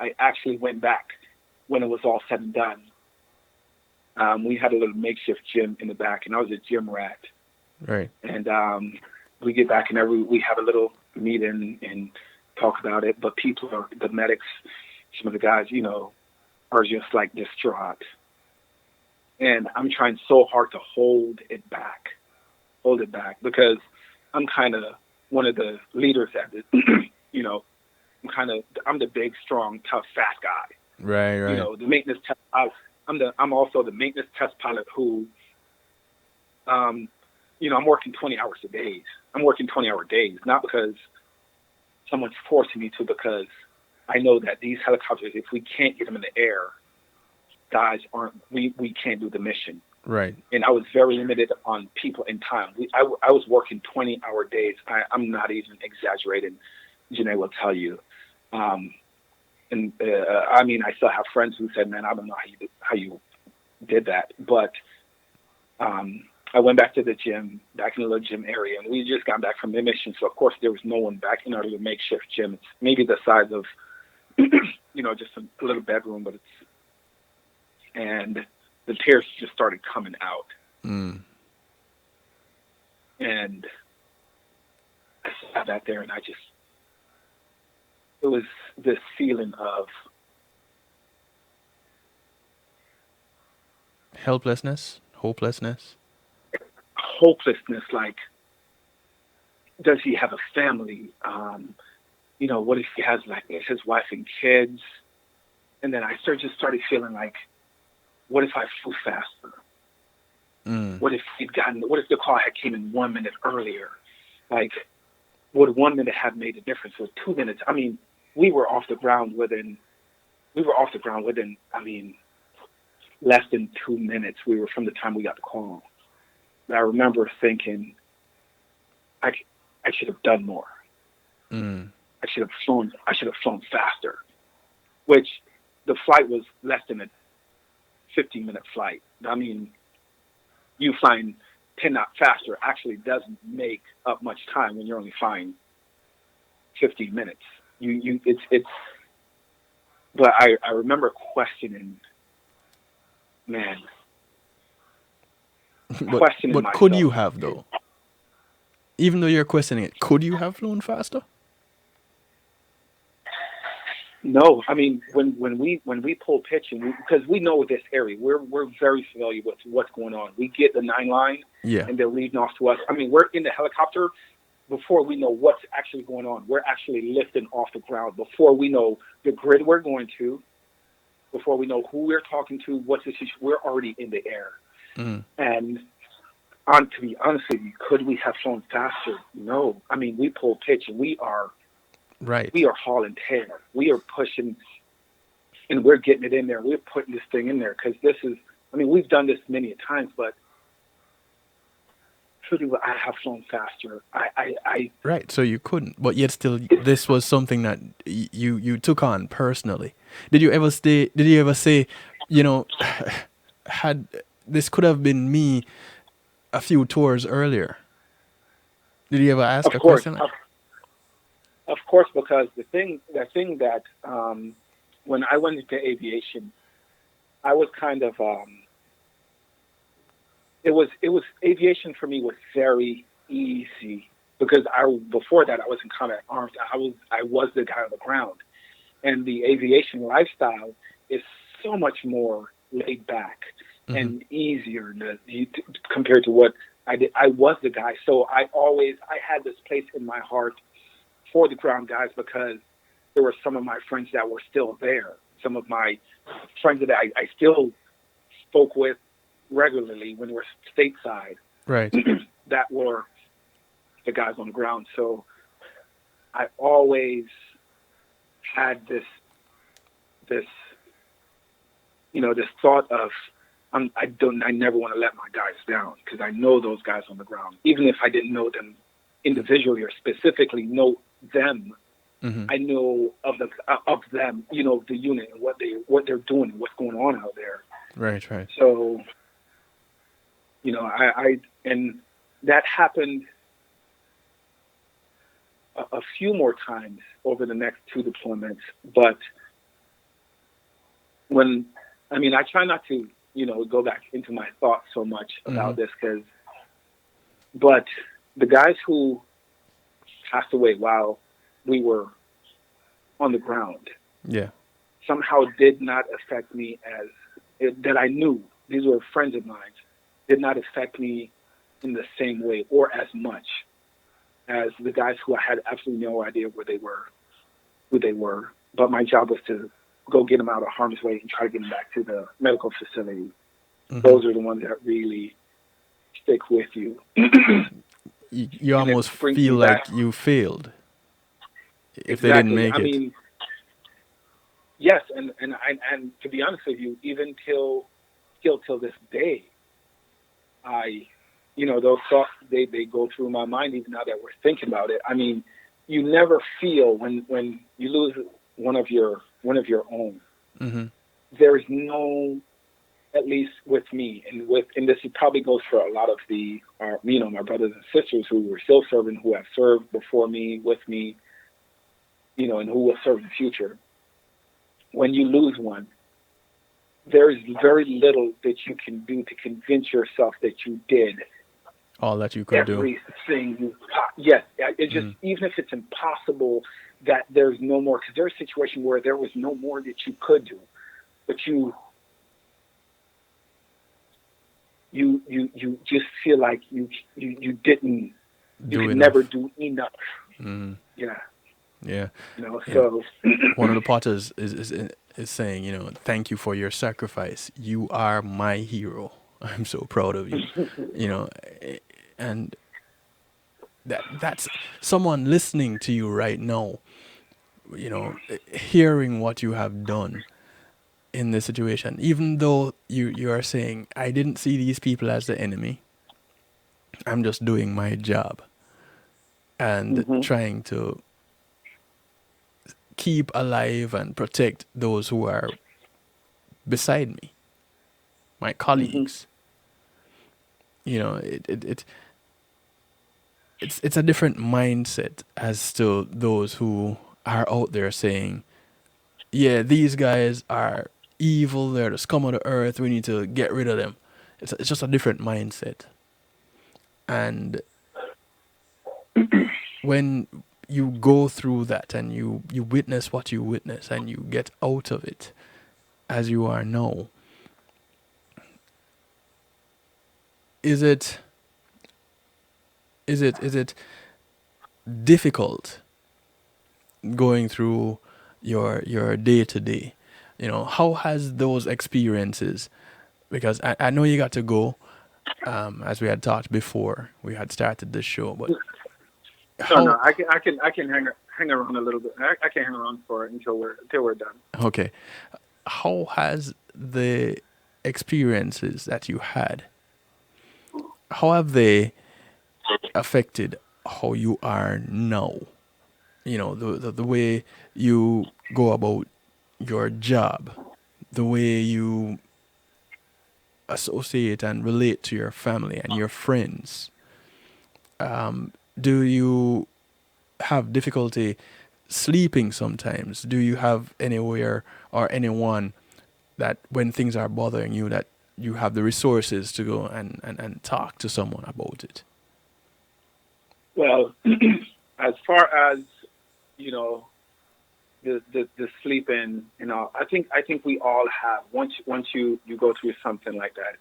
I actually went back when it was all said and done. We had a little makeshift gym in the back, and I was a gym rat. Right. And we get back and we have a little meeting and talk about it. But the medics, some of the guys, are just like distraught. And I'm trying so hard to hold it back because I'm kind of one of the leaders at this, I'm the big, strong, tough, fat guy. Right. The maintenance test. I'm also the maintenance test pilot who, I'm working 20 hours a day. I'm working 20-hour days, not because someone's forcing me to, because I know that these helicopters, if we can't get them in the air, guys we can't do the mission. Right. And I was very limited on people and time. I was working 20-hour days. I'm not even exaggerating. Janae will tell you. I still have friends who said, man, I don't know how you did that. But I went back to the gym, back in the little gym area, and we just got back from the mission. So, of course, there was no one back in our little makeshift gym. It's maybe the size of, just a little bedroom, but and the tears just started coming out. And I sat back there, and it was this feeling of helplessness, hopelessness. Like, does he have a family? What if he has his wife and kids? And then I just started feeling like, what if I flew faster? What if the call had came in 1 minute earlier? Like, would 1 minute have made a difference? Or 2 minutes? I mean, we were off the ground within, less than 2 minutes. We were from the time we got the call. I remember thinking, I should have done more. I should have flown faster. Which the flight was less than a 15-minute flight. I mean, you flying 10 knots faster actually doesn't make up much time when you're only flying 15 minutes. But I remember questioning, man. But could you have, though? Even though you're questioning it, could you have flown faster? No, I mean when we pull pitch because we know this area, we're very familiar with what's going on. We get the 9 line, and they're leading off to us. I mean, we're in the helicopter before we know what's actually going on. We're actually lifting off the ground before we know the grid we're going to, before we know who we're talking to, what's the situation. We're already in the air. And to be honest with you, could we have flown faster? No. I mean, we pull pitch and we are hauling tail. We are pushing and we're getting it in there. We're putting this thing in there because we've done this many times, but truly, I have flown faster. I Right, so you couldn't, but yet still, this was something that you took on personally. Did you ever stay? Did you ever say, you know, had this could have been me a few tours earlier? Did you ever ask of a course, question like? of course, because the thing that when I went into aviation, I was kind of it was aviation for me was very easy because I before that I was in combat arms. I was the guy on the ground, and the aviation lifestyle is so much more laid back and easier compared to what I did. I was the guy, so I had this place in my heart for the ground guys because there were some of my friends that were still there. Some of my friends that I still spoke with regularly when we're stateside. Right. That were the guys on the ground. So I always had this thought of I never want to let my guys down because I know those guys on the ground, even if I didn't know them individually or specifically know them. I know of them, the unit and what they're doing, what's going on out there. Right. So, I and that happened a few more times over the next 2 deployments. But I try not to, go back into my thoughts so much about this but the guys who passed away while we were on the ground, somehow did not affect me that I knew. These were friends of mine, did not affect me in the same way or as much as the guys who I had absolutely no idea who they were. But my job was to go get them out of harm's way and try to get them back to the medical facility. Those are the ones that really stick with you. You almost feel like you failed if they didn't make it. Yes, and to be honest with you, even till this day, those thoughts they go through my mind even now that we're thinking about it. You never feel when you lose one of your own. There is no, at least with me, and this probably goes for a lot of my brothers and sisters who were still serving, who have served before me, with me, and who will serve in the future. When you lose one, there is very little that you can do to convince yourself that you did all that you could do. Everything. Yes, it's just even if it's impossible that there's no more, because there's a situation where there was no more that you could do, but you just feel like you didn't, you could never do enough. Yeah. So one of the potters is saying, thank you for your sacrifice. You are my hero. I'm so proud of you. And that's someone listening to you right now, hearing what you have done in this situation, even though you are saying, I didn't see these people as the enemy. I'm just doing my job and trying to keep alive and protect those who are beside me, my colleagues. It's a different mindset as to those who are out there saying, yeah, these guys are evil, they're the scum of the earth, we need to get rid of them. It's just a different mindset. And when you go through that and you witness what you witness and you get out of it as you are now, is it difficult going through your day to day? How has those experiences, because I know you got to go, as we had talked before we had started this show, but no, I can hang around a little bit. I can hang around for it until we're done. Okay. How has the experiences that you had, how have they affected how you are now? You know, the way you go about your job, the way you associate and relate to your family and your friends. Do you have difficulty sleeping sometimes? Do you have anywhere or anyone that when things are bothering you that you have the resources to go and talk to someone about it? Well, as far as, you know, the sleeping, you know, I think we all have, once you go through something like that,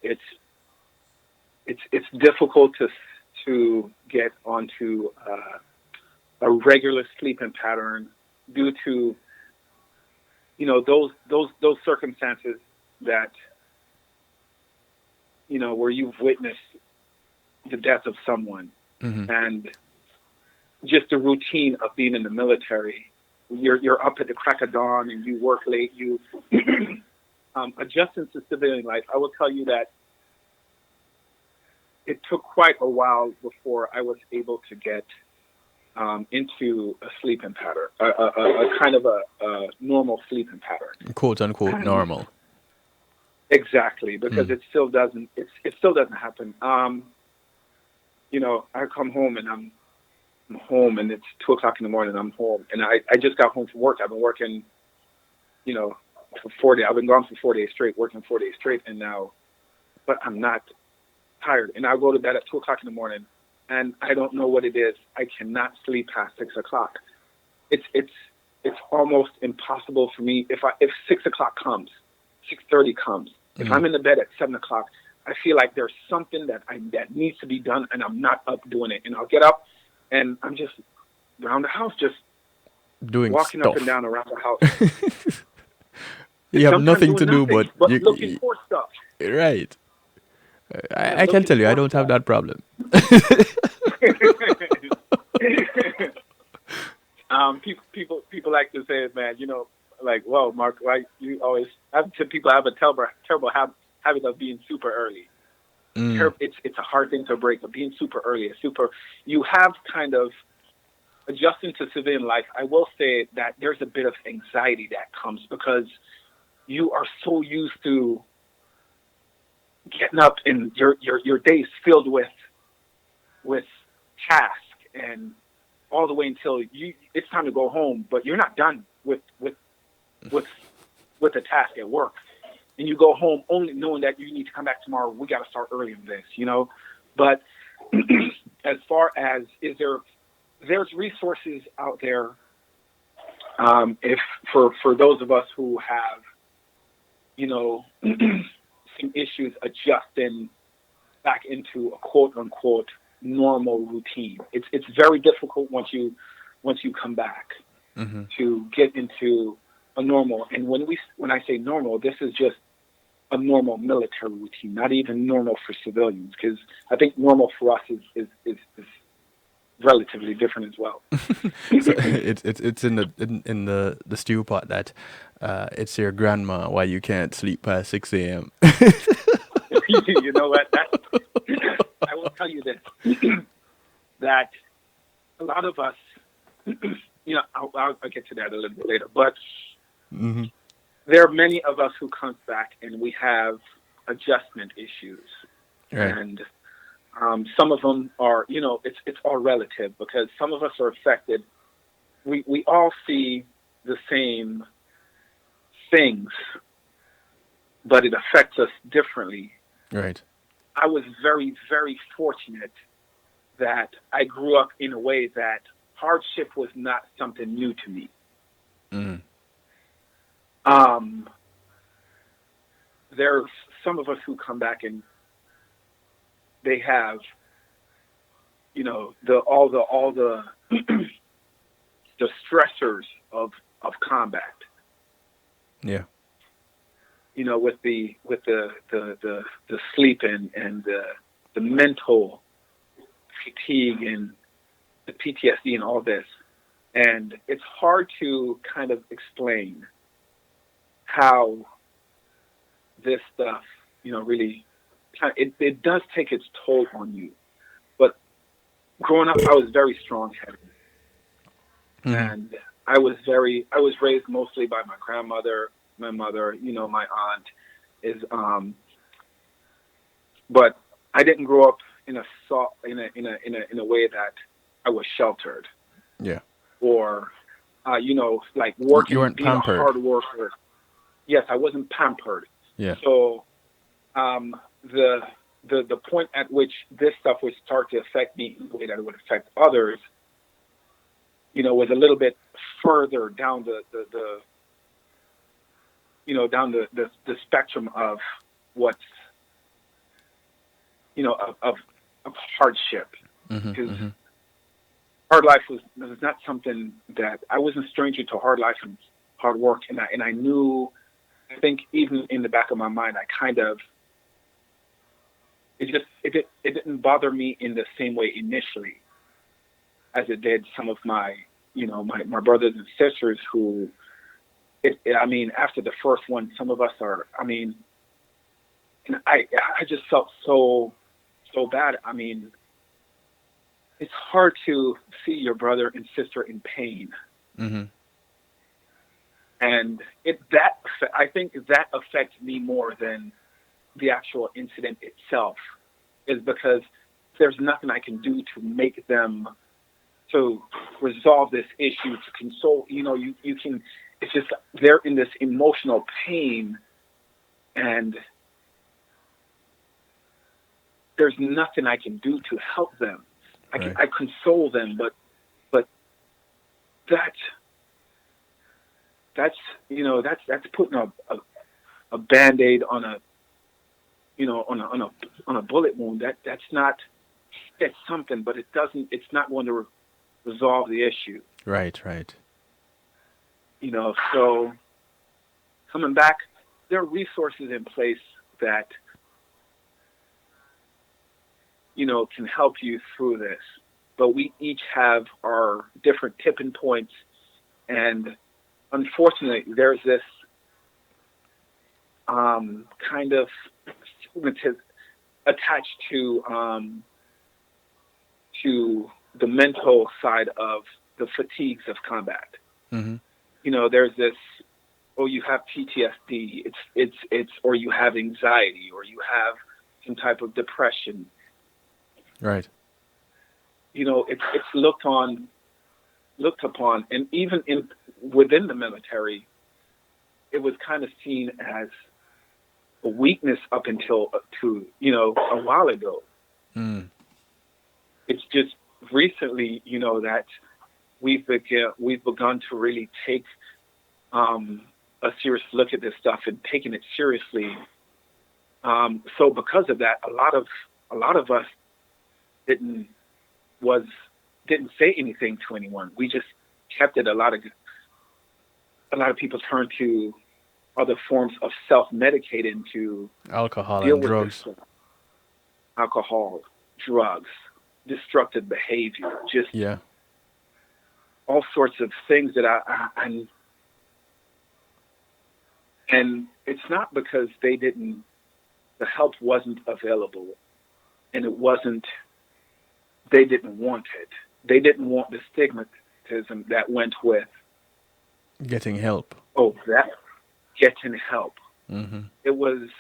it's difficult to get onto a regular sleeping pattern due to, you know, those circumstances that, you know, where you've witnessed the death of someone. Mm-hmm. And just the routine of being in the military. You're up at the crack of dawn and you work late. You adjusting to civilian life. I will tell you that it took quite a while before I was able to get into a sleeping pattern, a kind of a normal sleeping pattern, quote unquote normal. Exactly, because it still doesn't happen. You know, I come home and I'm home and it's 2:00 in the morning. I'm home and I just got home from work. I've been working, you know, for 4 days. I've been gone for 4 days straight, working 4 days straight, and now, but I'm not tired. And I go to bed at 2:00 in the morning, and I don't know what it is. I cannot sleep past 6:00. It's almost impossible for me. If 6:00 comes, 6:30 comes. If I'm in the bed at 7:00, I feel like there's something that needs to be done, and I'm not up doing it. And I'll get up, and I'm just around the house, just doing walking stuff up and down around the house. You have nothing to do, but looking for stuff. Right. I can tell you, I don't have that problem. People like to say, man, you know, like, well, Mark, why you always have to people have a terrible habit of being super early. It's a hard thing to break, but being super early, you have kind of adjusting to civilian life. I will say that there's a bit of anxiety that comes because you are so used to getting up and your day's filled with task and all the way until it's time to go home, but you're not done with the task at work. And you go home only knowing that you need to come back tomorrow. We got to start early in this, you know. But as far as there's resources out there. If for those of us who have, you know, some issues adjusting back into a quote unquote normal routine, it's very difficult once you come back to get into a normal. And when I say normal, this is just a normal military routine, not even normal for civilians, because I think normal for us is relatively different as well. So it's in the stew pot that it's your grandma why you can't sleep past 6 a.m. You know what? I will tell you this, that a lot of us, you know, I'll get to that a little bit later, but there are many of us who comes back and we have adjustment issues. Right. And some of them are, you know, it's all relative because some of us are affected. We all see the same things, but it affects us differently. Right. I was very, very fortunate that I grew up in a way that hardship was not something new to me. There's some of us who come back and they have, you know, all the the stressors of combat. Yeah. You know, with the sleep and the mental fatigue and the PTSD and all this. And it's hard to kind of explain how this stuff, you know, really, it does take its toll on you. But growing up, I was very strong-headed, and I was raised mostly by my grandmother, my mother, my aunt is, but I didn't grow up in a way that I was sheltered. Yeah. Or, like working, you weren't being pampered. a hard worker. Yes, I wasn't pampered. Yeah. So, the point at which this stuff would start to affect me in the way that it would affect others, was a little bit further down the spectrum of what's, of hardship. Because hard life was not something that I wasn't a stranger to hard life and hard work. And I knew, I think even in the back of my mind, I kind of, it didn't bother me in the same way initially as it did some of my, my brothers and sisters who, after the first one, some of us are, and I just felt so bad. It's hard to see your brother and sister in pain. And I think that affects me more than the actual incident itself, is because there's nothing I can do to make them, to resolve this issue, to console. You can, it's just they're in this emotional pain, and there's nothing I can do to help them. I console them, but that's putting a Band-Aid on a on a bullet wound. That's something, but it's not going to resolve the issue. Right. So coming back, there are resources in place that can help you through this, but we each have our different tipping points, and unfortunately, there's this kind of stigmatism attached to the mental side of the fatigues of combat. There's this, you have PTSD, it's or you have anxiety, or you have some type of depression. Right. It's looked upon, and even within the military, it was kind of seen as a weakness up until a while ago. It's just recently, that we've begun to really take a serious look at this stuff and taking it seriously. So because of that, a lot of us didn't say anything to anyone. We just kept it. A lot of people turn to other forms of self-medicating to alcohol deal and with drugs. This. Alcohol, drugs, destructive behavior, just all sorts of things that and it's not because the help wasn't available, and they didn't want it. They didn't want the stigmatism that went with getting help. Getting help. It was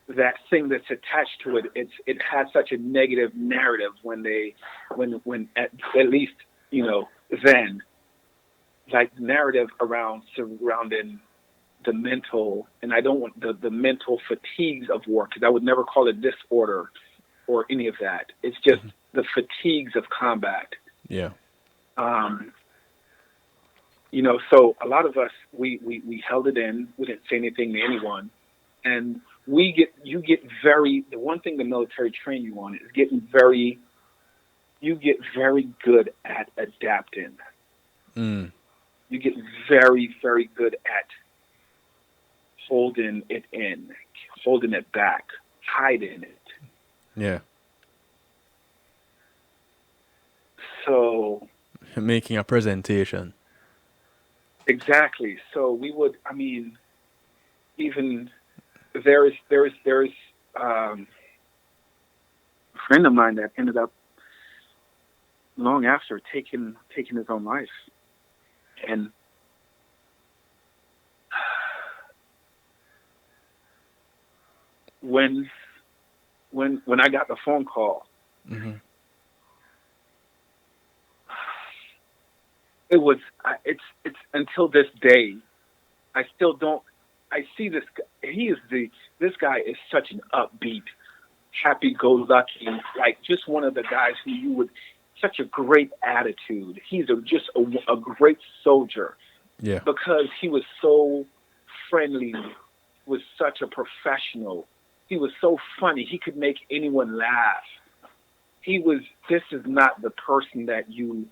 that thing that's attached to it. It has such a negative narrative when at least then, like, narrative surrounding the mental, and I don't want the mental fatigues of war, because I would never call it disorder or any of that. It's just the fatigues of combat. Yeah. So a lot of us, we held it in. We didn't say anything to anyone, and the one thing the military train you on is you get very good at adapting. You get very, very good at holding it in, holding it back, hiding it. Yeah. So making a presentation. Exactly. So we would, even there's a friend of mine that ended up long after taking his own life. And when I got the phone call, mm-hmm. it's until this day, I still don't. I see this. This guy is such an upbeat, happy-go-lucky, like just one of the guys who you would, such a great attitude. He's just a great soldier. Yeah. Because he was so friendly, was such a professional. He was so funny. He could make anyone laugh. This is not the person that you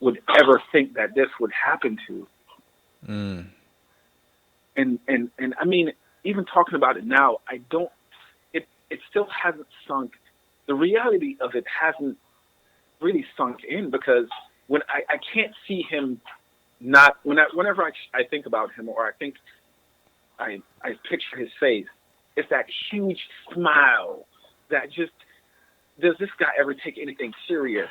would ever think that this would happen to. Mm. And I mean, even talking about it now, it still hasn't sunk. The reality of it hasn't really sunk in, because when I can't see him not, whenever I think about him, or I picture his face, it's that huge smile that just, does this guy ever take anything serious?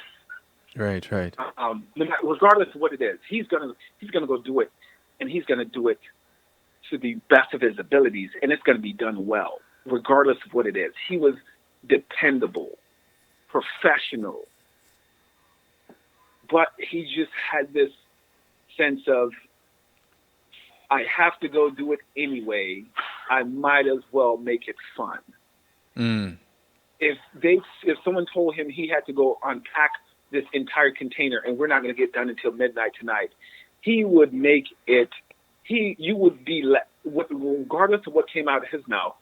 Right. Regardless of what it is, he's gonna go do it, and he's gonna do it to the best of his abilities, and it's gonna be done well, regardless of what it is. He was dependable, professional, but he just had this sense of, I have to go do it anyway. I might as well make it fun. Mm. If someone told him he had to go unpack this entire container and we're not going to get done until midnight tonight, he would make it. You would be, regardless of what came out of his mouth,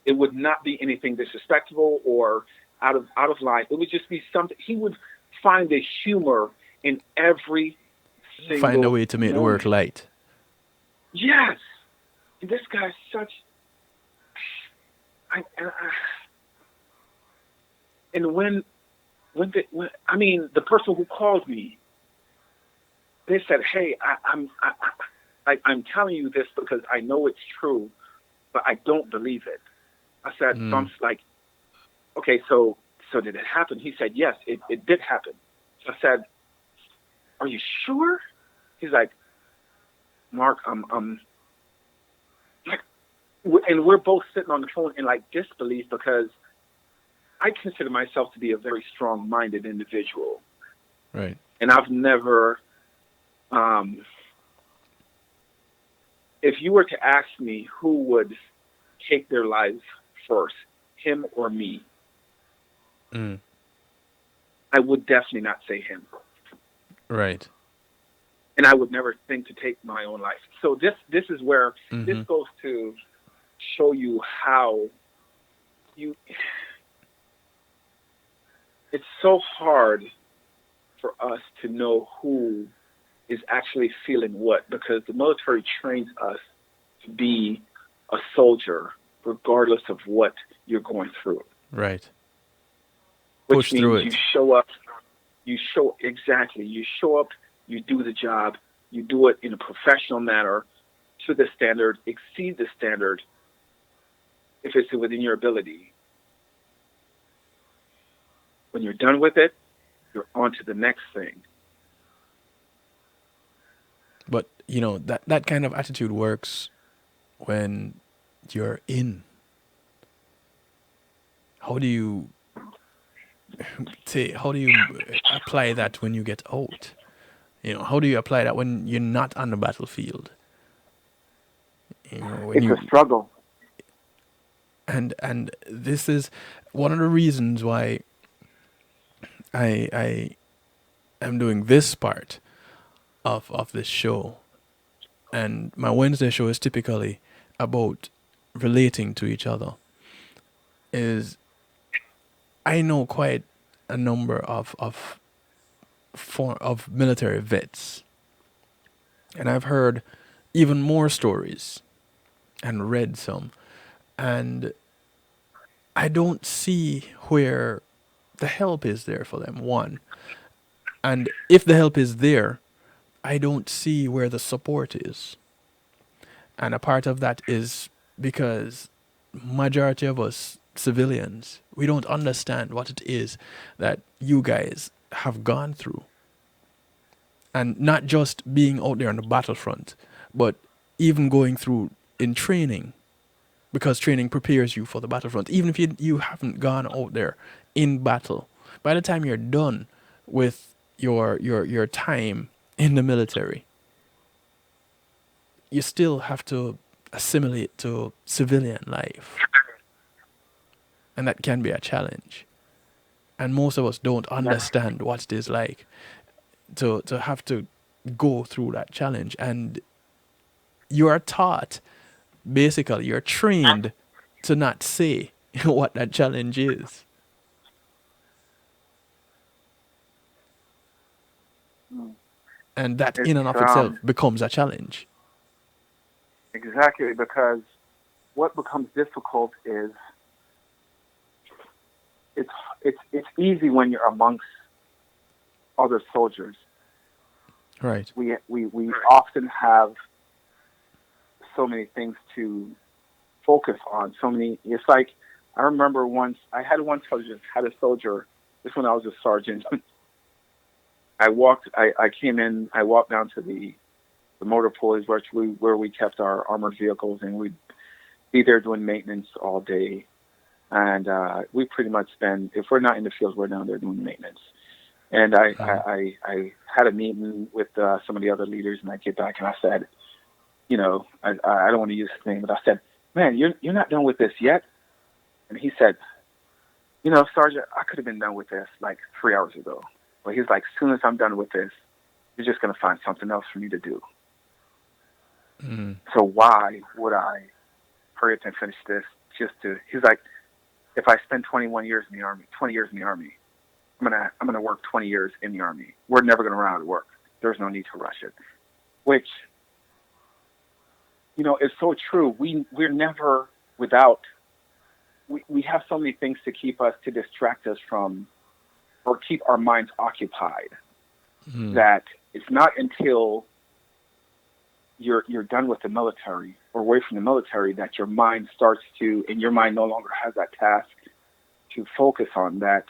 it would not be anything disrespectful or out of line. It would just be something. He would find the humor in every single. Find a way to make the work light. Yes, this guy's such. And when the person who called me, they said, "Hey, I'm telling you this because I know it's true, but I don't believe it." I said, so I'm like, okay, so did it happen? He said, yes, it did happen. So I said, are you sure? He's like, Mark, I'm like, and we're both sitting on the phone in like disbelief, because I consider myself to be a very strong-minded individual. Right. And I've never, if you were to ask me who would take their lives first, him or me, I would definitely not say him. Right. And I would never think to take my own life. So this is where this goes to show you how it's so hard for us to know who is actually feeling what, because the military trains us to be a soldier regardless of what you're going through. Right. Which Push through means it. you show up, you do the job, you do it in a professional manner, to the standard, exceed the standard if it's within your ability. When you're done with it, you're on to the next thing. But, that kind of attitude works when you're in. How do you apply that when you get out? How do you apply that when you're not on the battlefield? It's a struggle. And this is one of the reasons why I am doing this part of this show. And my Wednesday show is typically about relating to each other. Is I know quite a number of military vets, and I've heard even more stories and read some, and I don't see where the help is there for them, one. And if the help is there, I don't see where the support is. And a part of that is because majority of us civilians, we don't understand what it is that you guys have gone through. And not just being out there on the battlefront, but even going through in training, because training prepares you for the battlefront. Even if you haven't gone out there in battle, by the time you're done with your time in the military, you still have to assimilate to civilian life. And that can be a challenge. And most of us don't understand what it is like to have to go through that challenge. And you are taught, basically, you're trained to not say what that challenge is. And that in and of itself becomes a challenge. Exactly, because what becomes difficult is it's easy when you're amongst other soldiers. Right. We often have so many things to focus on. So many. It's like I remember once I had a soldier. This when I was a sergeant. I walked down to the motor pools where we kept our armored vehicles, and we'd be there doing maintenance all day. And we pretty much spend, if we're not in the field, we're down there doing maintenance. And I had a meeting with some of the other leaders, and I get back and I said, I don't want to use his name, but I said, man, you're not done with this yet? And he said, Sergeant, I could have been done with this like 3 hours ago. But he's like, as soon as I'm done with this, you're just going to find something else for me to do. Mm. So why would I hurry up and finish this he's like, if I spend 20 years in the Army, I'm gonna work 20 years in the Army. We're never going to run out of work. There's no need to rush it. Which, is so true. We're never without, we have so many things to distract us from, or keep our minds occupied, that it's not until you're done with the military or away from the military that your mind no longer has that task to focus on, that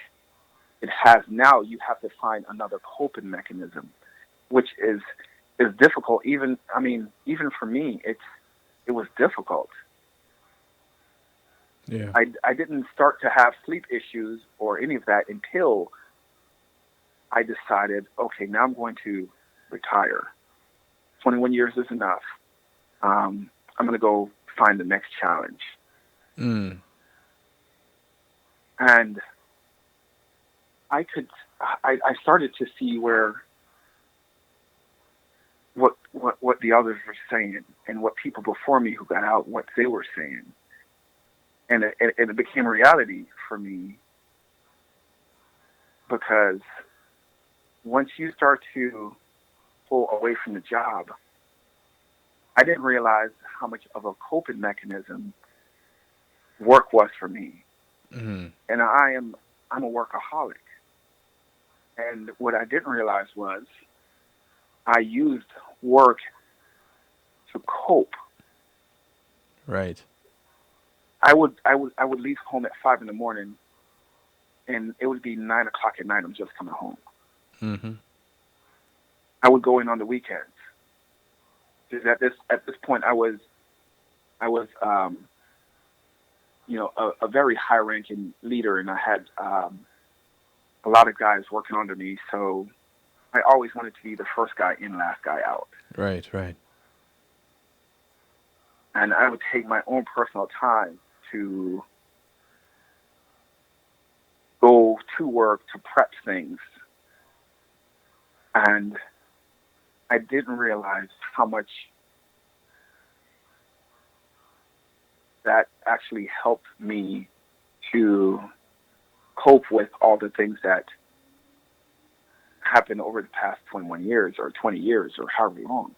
it has now. You have to find another coping mechanism, which is difficult. Even for me, it was difficult. Yeah. I didn't start to have sleep issues or any of that until I decided, okay, now I'm going to retire. 21 years is enough. I'm going to go find the next challenge. Mm. And I started to see what the others were saying, and what people before me who got out, what they were saying. And it became reality for me, because once you start to pull away from the job, I didn't realize how much of a coping mechanism work was for me. Mm. And I'm a workaholic. And what I didn't realize was I used work to cope. Right. I would leave home at 5 a.m, and it would be 9 o'clock at night. I'm just coming home. Mm-hmm. I would go in on the weekends. Because at this point, I was a very high-ranking leader, and I had a lot of guys working under me. So I always wanted to be the first guy in, last guy out. Right. Right. And I would take my own personal time to go to work to prep things. And I didn't realize how much that actually helped me to cope with all the things that happened over the past 21 years or 20 years or however long.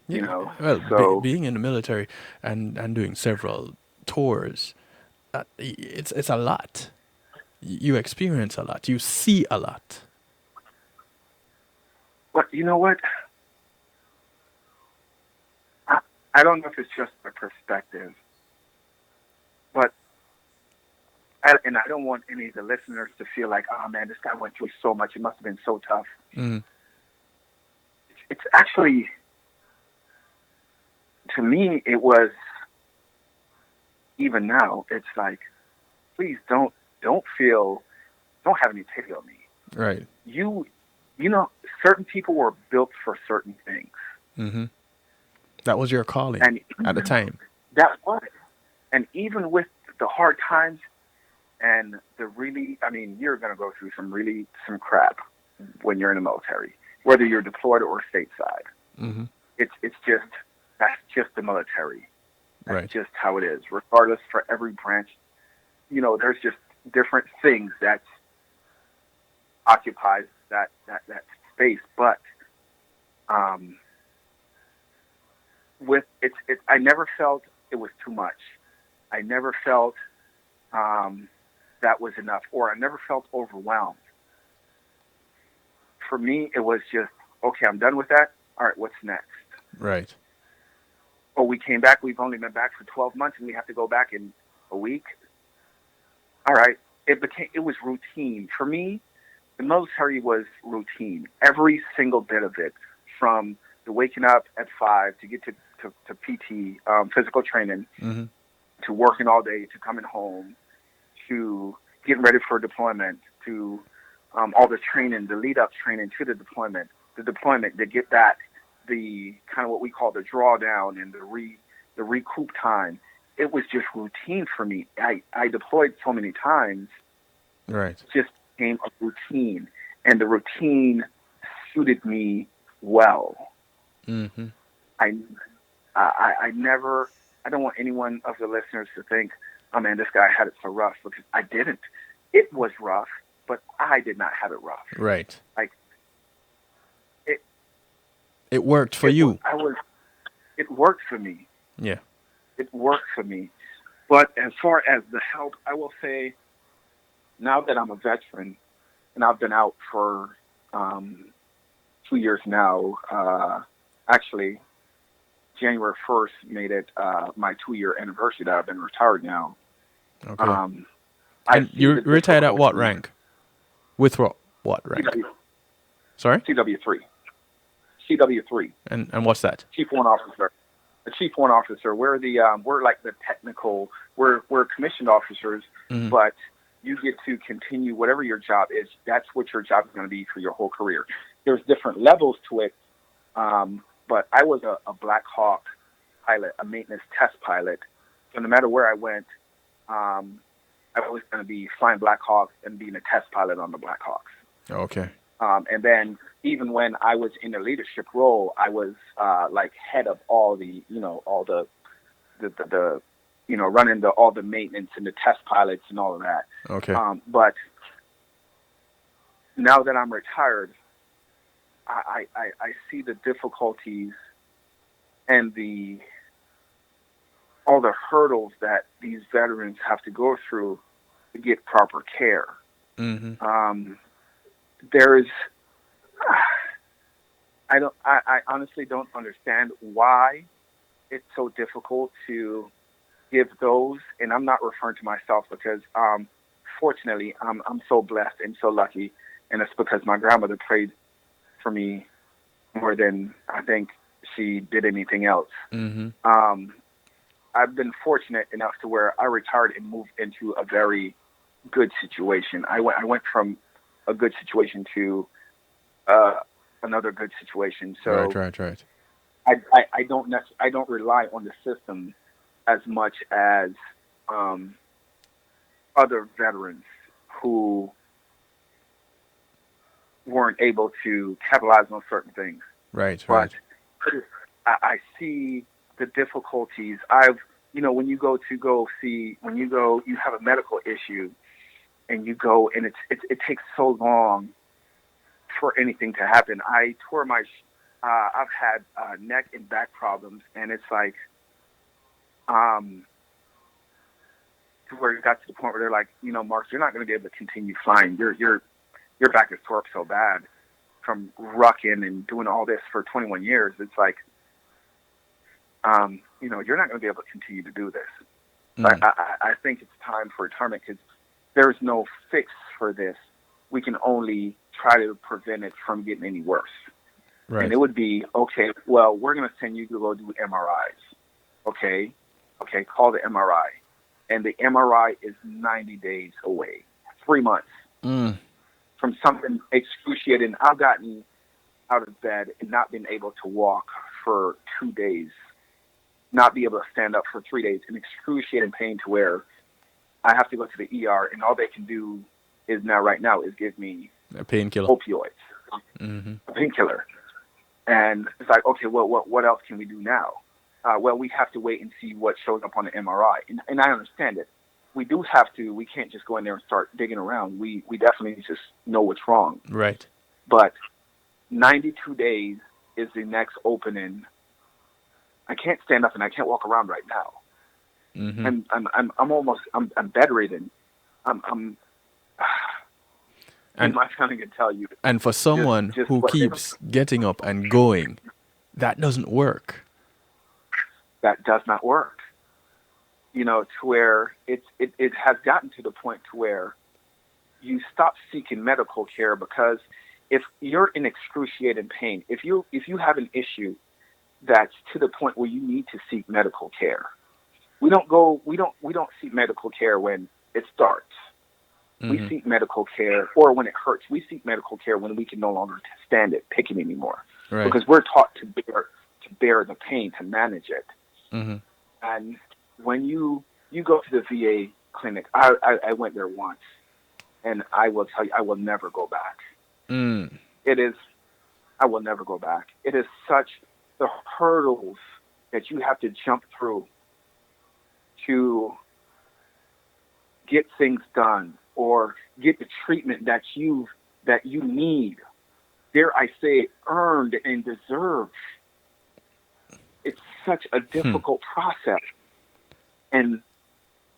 Yeah. Well, being in the military and doing several tours, it's a lot. You experience a lot. You see a lot. But you know what? I don't know if it's just my perspective, but and I don't want any of the listeners to feel like, oh man, this guy went through so much. It must have been so tough. Mm-hmm. It's actually, to me, it was, even now, it's like, please don't have any pity on me. Right. You know, certain people were built for certain things. Mm-hmm. That was your calling at the time. That was. And even with the hard times and the really, I mean, you're going to go through some crap when you're in the military, whether you're deployed or stateside. Mm-hmm. That's just the military. That's right. just how it is. Regardless, for every branch, you know, there's just different things that occupies that space. But with it, I never felt it was too much. I never felt that was enough, or I never felt overwhelmed. For me, it was just, okay, I'm done with that. All right, what's next? Right. Oh, we came back. We've only been back for 12 months, and we have to go back in a week. All right. It was routine. For me, the military was routine. Every single bit of it, from the waking up at 5 to get to PT, physical training, mm-hmm. to working all day, to coming home, to getting ready for deployment, to all the training, the lead-up training to the deployment, to get that, the kind of what we call the drawdown and the recoup time. It was just routine for me. I deployed so many times. Right. It just became a routine, and the routine suited me well. Mm-hmm. I don't want anyone of the listeners to think, oh man, this guy had it so rough, because I didn't. It was rough, but I did not have it rough. Right. Like, it worked for you. It worked for me. Yeah. It worked for me. But as far as the help, I will say, now that I'm a veteran and I've been out for 2 years now, actually, January 1st made it my 2-year anniversary that I've been retired now. Okay. And you retired at what rank? With what rank? Sorry? CW3. And what's that? Chief Warrant Officer. A Chief Warrant Officer. We're like the technical. We're commissioned officers, mm-hmm. but you get to continue whatever your job is. That's what your job is going to be for your whole career. There's different levels to it, but I was a Black Hawk pilot, a maintenance test pilot. So no matter where I went, I was going to be flying Black Hawks and being a test pilot on the Black Hawks. Okay. And then even when I was in a leadership role, I was like head of all the running all the maintenance and the test pilots and all of that. Okay. But now that I'm retired, I see the difficulties and all the hurdles that these veterans have to go through to get proper care. Mm-hmm. I honestly don't understand why it's so difficult to give those, and I'm not referring to myself because fortunately I'm so blessed and so lucky, and it's because my grandmother prayed for me more than I think she did anything else. Mm-hmm. I've been fortunate enough to where I retired and moved into a very good situation. I went from a good situation to another good situation. So right. I don't rely on the system as much as other veterans who weren't able to capitalize on certain things. Right. But I see the difficulties. When you have a medical issue and you go, and it takes so long for anything to happen. I tore I've had neck and back problems, and it's like, to where it got to the point where they're like, Mark, you're not going to be able to continue flying. Your back is tore up so bad from rucking and doing all this for 21 years. It's like, you're not going to be able to continue to do this. Mm. I think it's time for retirement, because there's no fix for this. We can only try to prevent it from getting any worse. Right. And it would be, okay, well, we're going to send you to go do MRIs. Okay, call the MRI. And the MRI is 90 days away, 3 months from something excruciating. I've gotten out of bed and not been able to walk for 2 days, not be able to stand up for 3 days in excruciating pain to where I have to go to the ER, and all they can do right now is give me a painkiller, opioids, a painkiller. And it's like, okay, well, what else can we do now? Well, we have to wait and see what shows up on the MRI. And I understand it. We do have to. We can't just go in there and start digging around. We definitely need to know what's wrong. Right. But 92 days is the next opening. I can't stand up and I can't walk around right now. I'm bedridden. And my family can tell you. And for someone who keeps getting up and going, that doesn't work. That does not work. You know, to where it has gotten to the point to where you stop seeking medical care, because if you're in excruciating pain, if you have an issue that's to the point where you need to seek medical care, we don't seek medical care when it starts. We seek medical care, or when it hurts. We seek medical care when we can no longer stand it, pick it anymore. Right. Because we're taught to bear the pain, to manage it. And when you go to the VA clinic, I went there once, and I will tell you, I will never go back. I will never go back. It is such the hurdles that you have to jump through to get things done or get the treatment that you need, dare I say, earned and deserved. It's such a difficult process. And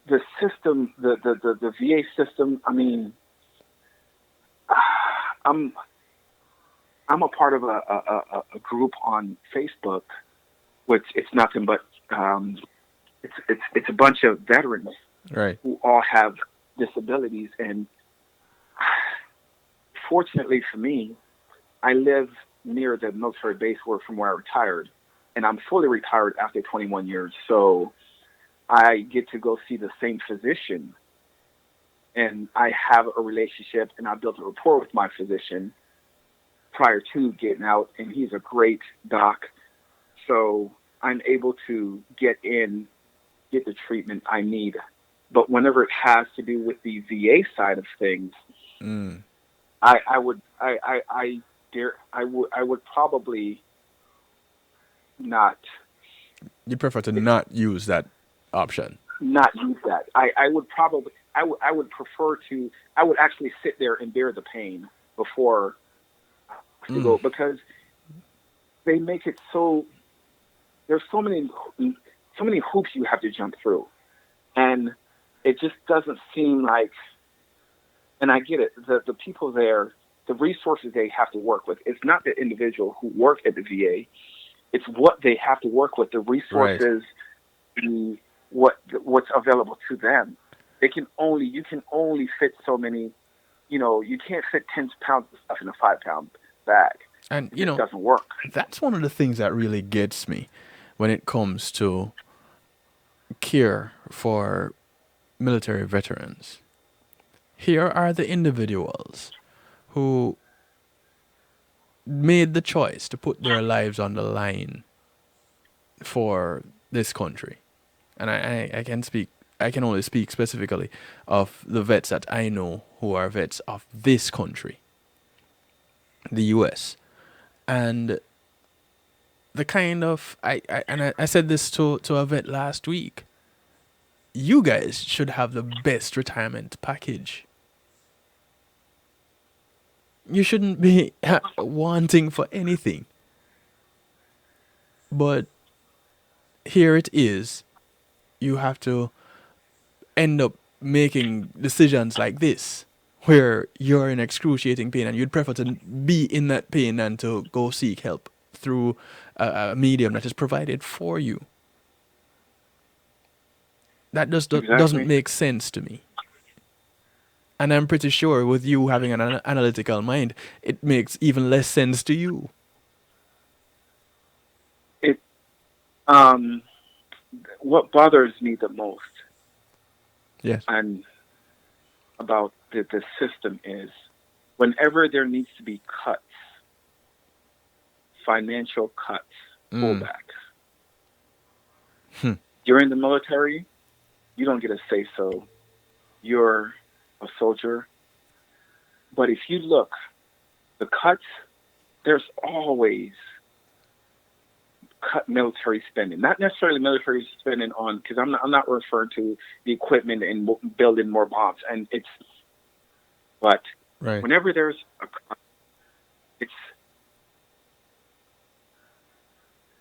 the system, the VA system, I mean, I'm a part of a group on Facebook, which it's nothing but it's a bunch of veterans, right, who all have disabilities. And fortunately for me, I live near the military base from where I retired, and I'm fully retired after 21 years. So I get to go see the same physician, and I have a relationship, and I built a rapport with my physician prior to getting out, and he's a great doc. So I'm able to get the treatment I need. But whenever it has to do with the VA side of things, I would probably not. You prefer to not use that option? Not use that. I would prefer to. I would actually sit there and bear the pain before to go, because they make it so. There's so many hoops you have to jump through, and it just doesn't seem like. And I get it. The people there, the resources they have to work with. It's not the individual who work at the VA. It's what they have to work with. The resources, what's available to them. You can only fit so many. You can't fit 10 pounds of stuff in a 5-pound bag. And it doesn't work. That's one of the things that really gets me when it comes to care for military veterans. Here are the individuals who made the choice to put their lives on the line for this country. And I can only speak specifically of the vets that I know who are vets of this country, the US. And the kind of I said this to a vet last week. You guys should have the best retirement package. You shouldn't be wanting for anything. But here it is. You have to end up making decisions like this, where you're in excruciating pain and you'd prefer to be in that pain than to go seek help through a medium that is provided for you. That just doesn't make sense to me. And I'm pretty sure with you having an analytical mind, it makes even less sense to you. What bothers me the most, yes, and about the system is whenever there needs to be cuts, financial cuts, pullbacks. You're in the military, you don't get a say so. You're a soldier. But if you look, the cuts, there's always cut military spending. Not necessarily military spending on, because I'm not referring to the equipment and building more bombs. But right. Whenever there's a cut, it's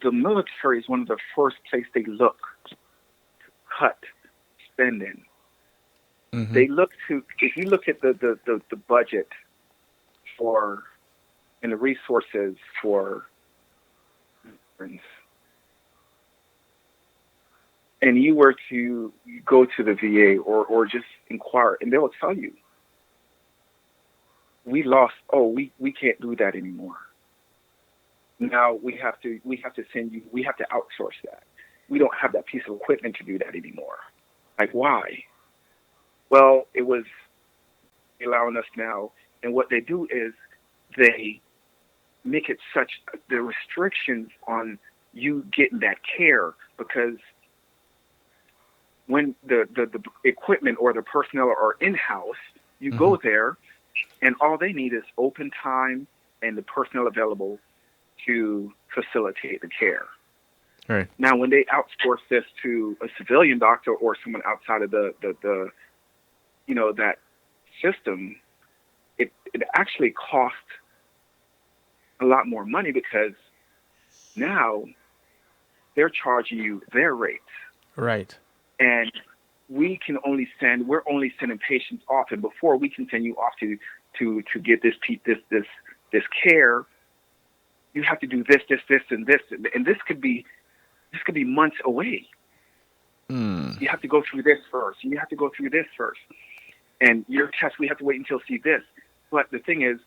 the military is one of the first place they look to cut spending. Mm-hmm. They look to, if you look at the budget for and the resources for, and you were to go to the VA or just inquire, and they will tell you, we lost. Oh, we can't do that anymore. Now we have to send you. We have to outsource that. We don't have that piece of equipment to do that anymore. Like, why? Well, it was allowing us now, and what they do is they make it such the restrictions on you getting that care, because when the equipment or the personnel are in-house, you go there, and all they need is open time and the personnel available to facilitate the care. Right. Now, when they outsource this to a civilian doctor or someone outside of the that system, it actually costs a lot more money, because now they're charging you their rates. Right. And we're only sending patients off, and before we can send you off to get this care, you have to do this, and this, and this could be months away. You have to go through this first. You have to go through this first, and your test, we have to wait until see this. But the thing is,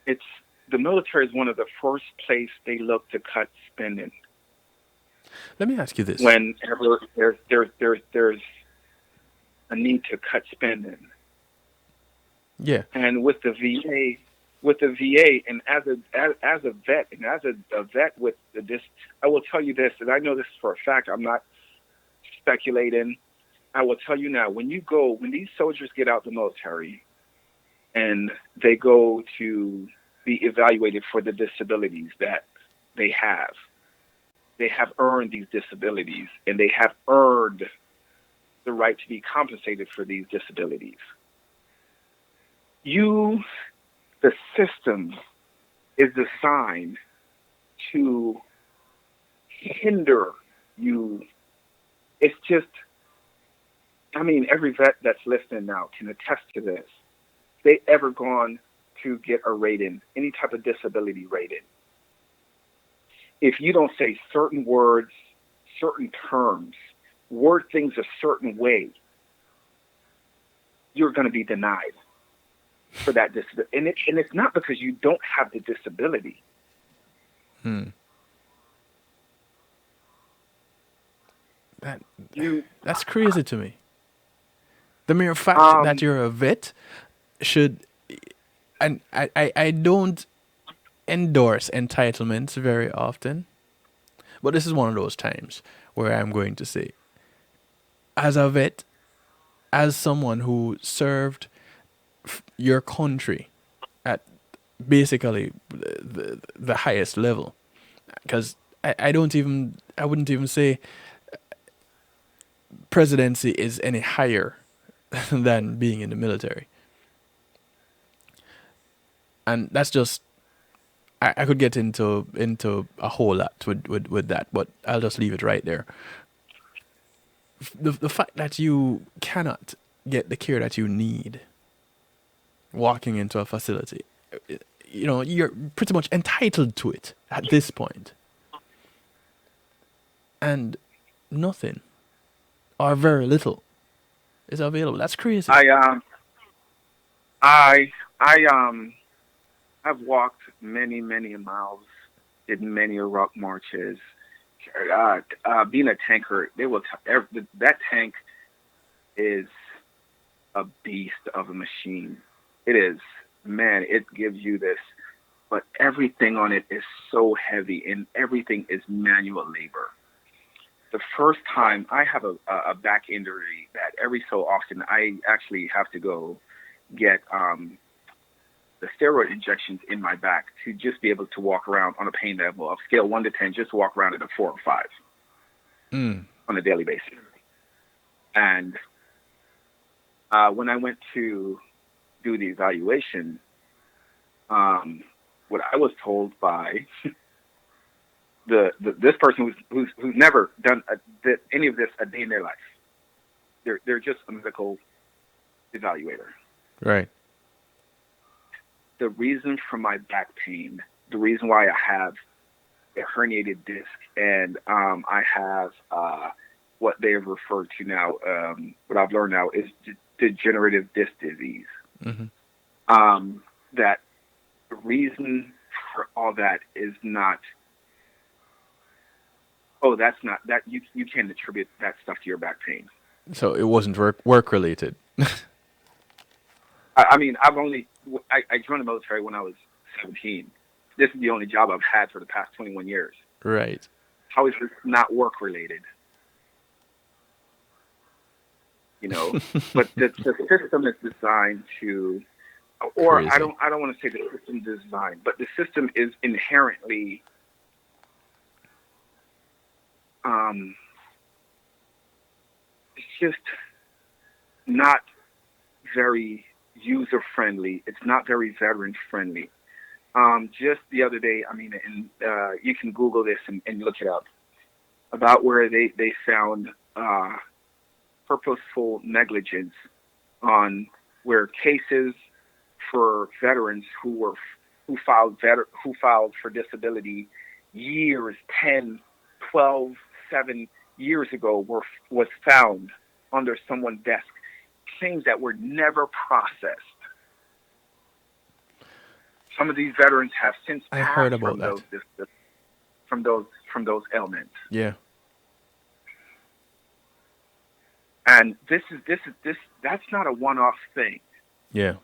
it's the military is one of the first place they look to cut spending. Let me ask you this: whenever there's a need to cut spending, yeah, and with the VA, and as a vet, and as a vet with this, I will tell you this, and I know this for a fact. I'm not speculating. I will tell you now: when these soldiers get out the military, and they go to be evaluated for the disabilities that they have earned these disabilities, and they have earned the right to be compensated for these disabilities. The system is designed to hinder you. It's just, every vet that's listening now can attest to this. If they ever gone to get a rating, any type of disability rating, if you don't say certain words, certain terms, word things a certain way, you're going to be denied for that disability. And it's not because you don't have the disability. That's crazy to me. The mere fact that you're a vet should, and I don't endorse entitlements very often, but this is one of those times where I'm going to say, as a vet, as someone who served your country at basically the highest level, because I wouldn't even say presidency is any higher than being in the military. And that's just, I could get into a whole lot with that, but I'll just leave it right there. The fact that you cannot get the care that you need walking into a facility, you're pretty much entitled to it at this point. And nothing, or very little, is available. That's crazy. I've walked many miles, did many rock marches. Being a tanker, that tank is a beast of a machine. It is, man. It gives you this, but everything on it is so heavy, and everything is manual labor. The first time I have a back injury that every so often I actually have to go get the steroid injections in my back to just be able to walk around on a pain level of scale 1 to 10, just walk around at a 4 or 5 on a daily basis. And when I went to do the evaluation, what I was told by this person who's never done any of this a day in their life, they're just a medical evaluator. Right. The reason for my back pain, the reason why I have a herniated disc, and I have what they have referred to now, what I've learned now is degenerative disc disease. Mm-hmm. That the reason for all that is not, that's not, that you can't attribute that stuff to your back pain. So it wasn't work related. I mean, I joined the military when I was 17. This is the only job I've had for the past 21 years. Right. How is this not work related? You know, but the system is designed to, or crazy. I don't want to say the system is designed, but the system is inherently it's just not very user friendly. It's not very veteran friendly. Just the other day, I mean, and you can Google this and look it up, about where they found purposeful negligence on where cases for veterans who filed for disability years, 10, 12, 7 years ago was found under someone's desk. Things that were never processed. Some of these veterans have since passed heard about from those ailments. Yeah. And this that's not a one-off thing. Yeah.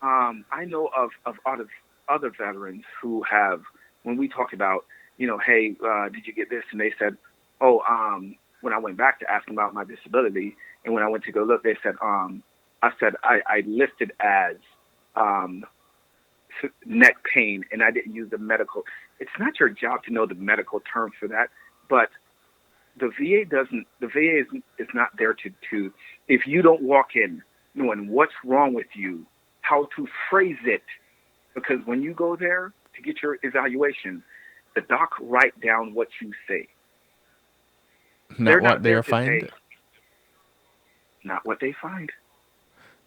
I know of other veterans who have, when we talk about, you know, hey, did you get this? And they said, when I went back to ask them about my disability, and when I went to go look, they said, I listed as neck pain, and I didn't use the medical. It's not your job to know the medical terms for that, but the VA doesn't. The VA is not there to. If you don't walk in knowing what's wrong with you, how to phrase it, because when you go there to get your evaluation, the doc write down what you say. Not what they find. Not what they find.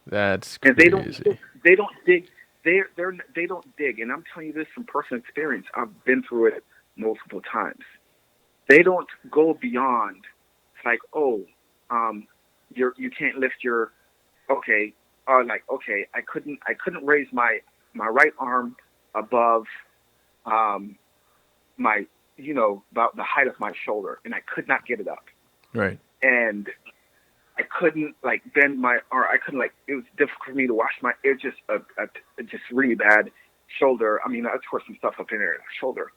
That's crazy. And they don't dig. They don't dig. And I'm telling you this from personal experience. I've been through it multiple times. They don't go beyond. It's like, you can't lift your. Okay. I couldn't raise my right arm above my, about the height of my shoulder, and I could not get it up. Right. And I couldn't bend my arm. I couldn't it was difficult for me to wash my. It was just just really bad shoulder. I mean, I tore some stuff up in there, shoulder,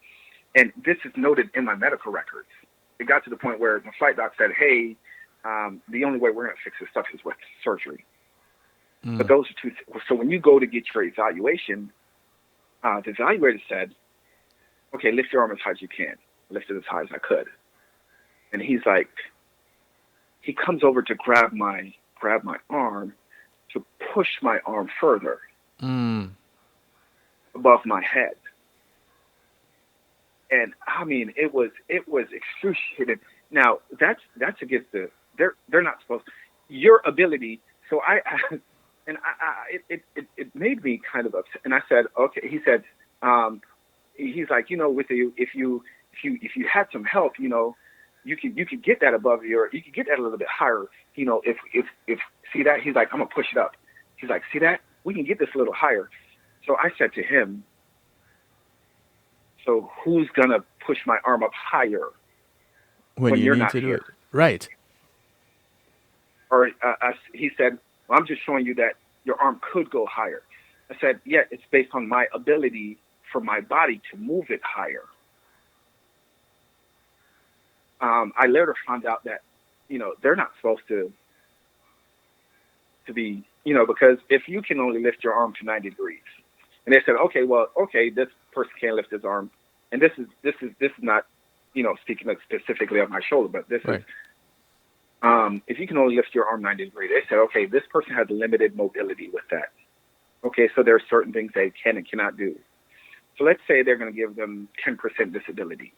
and this is noted in my medical records. It got to the point where the flight doc said, "Hey, the only way we're going to fix this stuff is with surgery." But those are two. So when you go to get your evaluation, the evaluator said, "Okay, lift your arm as high as you can." I lifted as high as I could, and he's like, he comes over to grab my arm to push my arm further above my head, and I mean it was excruciating. Now that's against they're not supposed your ability. So it made me kind of upset, and I said, okay. He said, he's like, with you, if you had some help, you could get that above you could get that a little bit higher. if see that, he's like, I'm gonna push it up. He's like, see that? We can get this a little higher. So I said to him, so who's gonna push my arm up higher when you're need not to do here? it? Right. Or he said, well, I'm just showing you that your arm could go higher. I said, yeah, it's based on my ability for my body to move it higher. I later found out that, they're not supposed to be, because if you can only lift your arm to 90 degrees, and they said, okay, this person can't lift his arm, and this is not, speaking specifically of my shoulder, but this right. is, if you can only lift your arm 90 degrees, they said, okay, this person has limited mobility with that. Okay, so there are certain things they can and cannot do. So let's say they're going to give them 10% disability.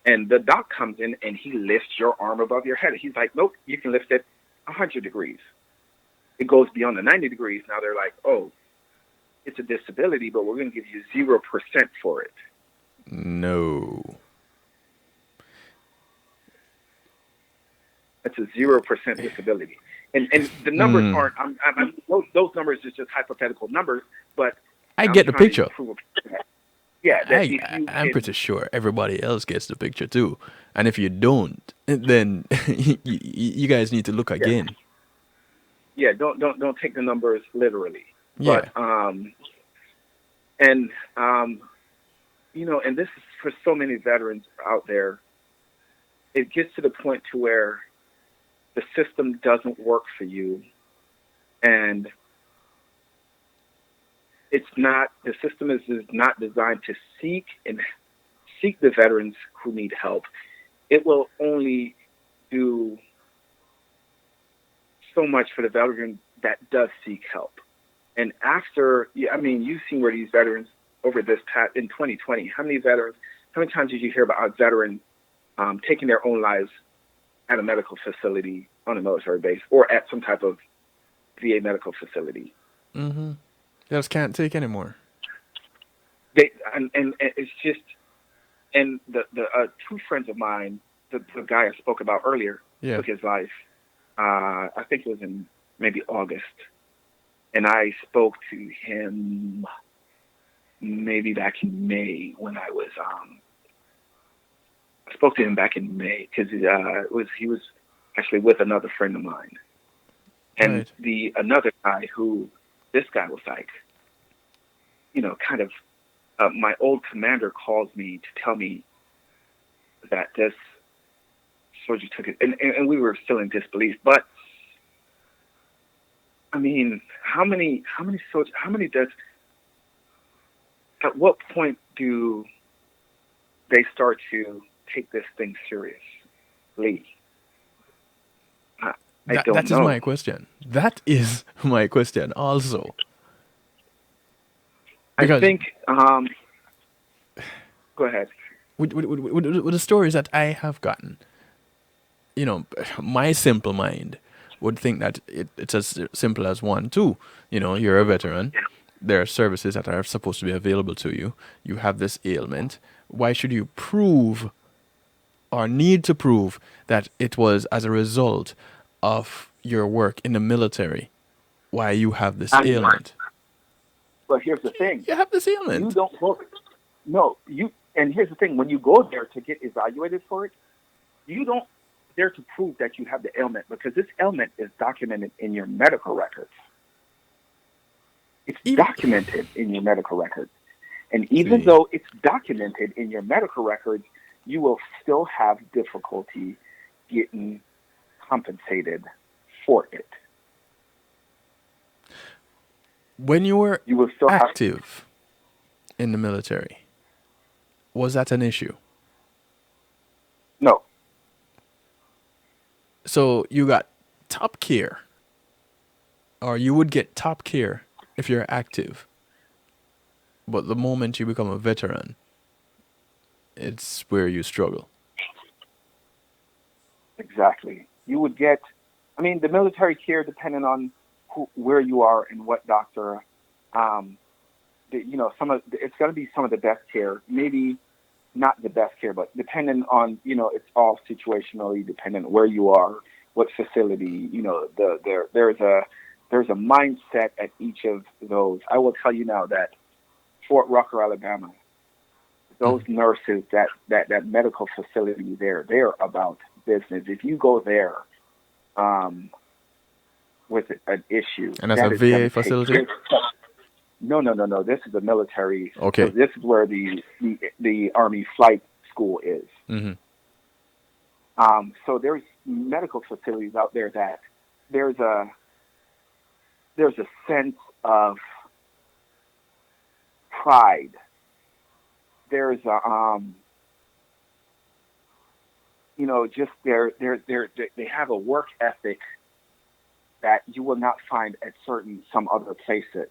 And the doc comes in and he lifts your arm above your head. He's like, nope, you can lift it 100 degrees. It goes beyond the 90 degrees. Now they're like, oh, it's a disability, but we're going to give you 0% for it. No. That's a 0% disability. And the numbers aren't, those numbers is just hypothetical numbers, but I get the picture. Yeah, I'm pretty sure everybody else gets the picture too. And if you don't, then you guys need to look again. Yeah, don't take the numbers literally. Yeah. But and this is for so many veterans out there. It gets to the point to where the system doesn't work for you, and the system is not designed to seek the veterans who need help. It will only do so much for the veteran that does seek help. And after, you've seen where these veterans over this past in 2020, how many times did you hear about a veteran taking their own lives at a medical facility on a military base or at some type of VA medical facility? Mm-hmm. They just can't take anymore. And it's just, and the two friends of mine, the guy I spoke about earlier, took his life. I think it was in maybe August, and I spoke to him maybe back in May when I was. I spoke to him back in May because he was actually with another friend of mine, and right. Another guy who. This guy was like, kind of, my old commander calls me to tell me that this soldier took it, and we were still in disbelief. But how many soldiers? How many deaths? At what point do they start to take this thing seriously? That is my question. That is my question also. Because I think, go ahead. With the stories that I have gotten, my simple mind would think that it's as simple as 1, 2. You're a veteran. There are services that are supposed to be available to you. You have this ailment. Why should you prove or need to prove that it was as a result of your work in the military why you have this ailment? But here's the thing. You have this ailment. You don't look. No, and here's the thing. When you go there to get evaluated for it, you don't there to prove that you have the ailment because this ailment is documented in your medical records. It's documented in your medical records. And even though it's documented in your medical records, you will still have difficulty getting compensated for it. When you were active in the military, was that an issue? No. So you got top care, or you would get top care if you're active. But the moment you become a veteran, it's where you struggle. Exactly. You would get, the military care, depending on where you are and what doctor, it's going to be some of the best care. Maybe not the best care, but depending on, it's all situationally dependent where you are, what facility, there's a mindset at each of those. I will tell you now that Fort Rucker, Alabama, those nurses, that medical facility there, they're about business. If you go there with an issue, and that's a VA facility. No. This is a military. Okay. So this is where the Army flight school is. Mm-hmm. So there's medical facilities out there that there's a sense of pride. There's a just they have a work ethic that you will not find at some other places.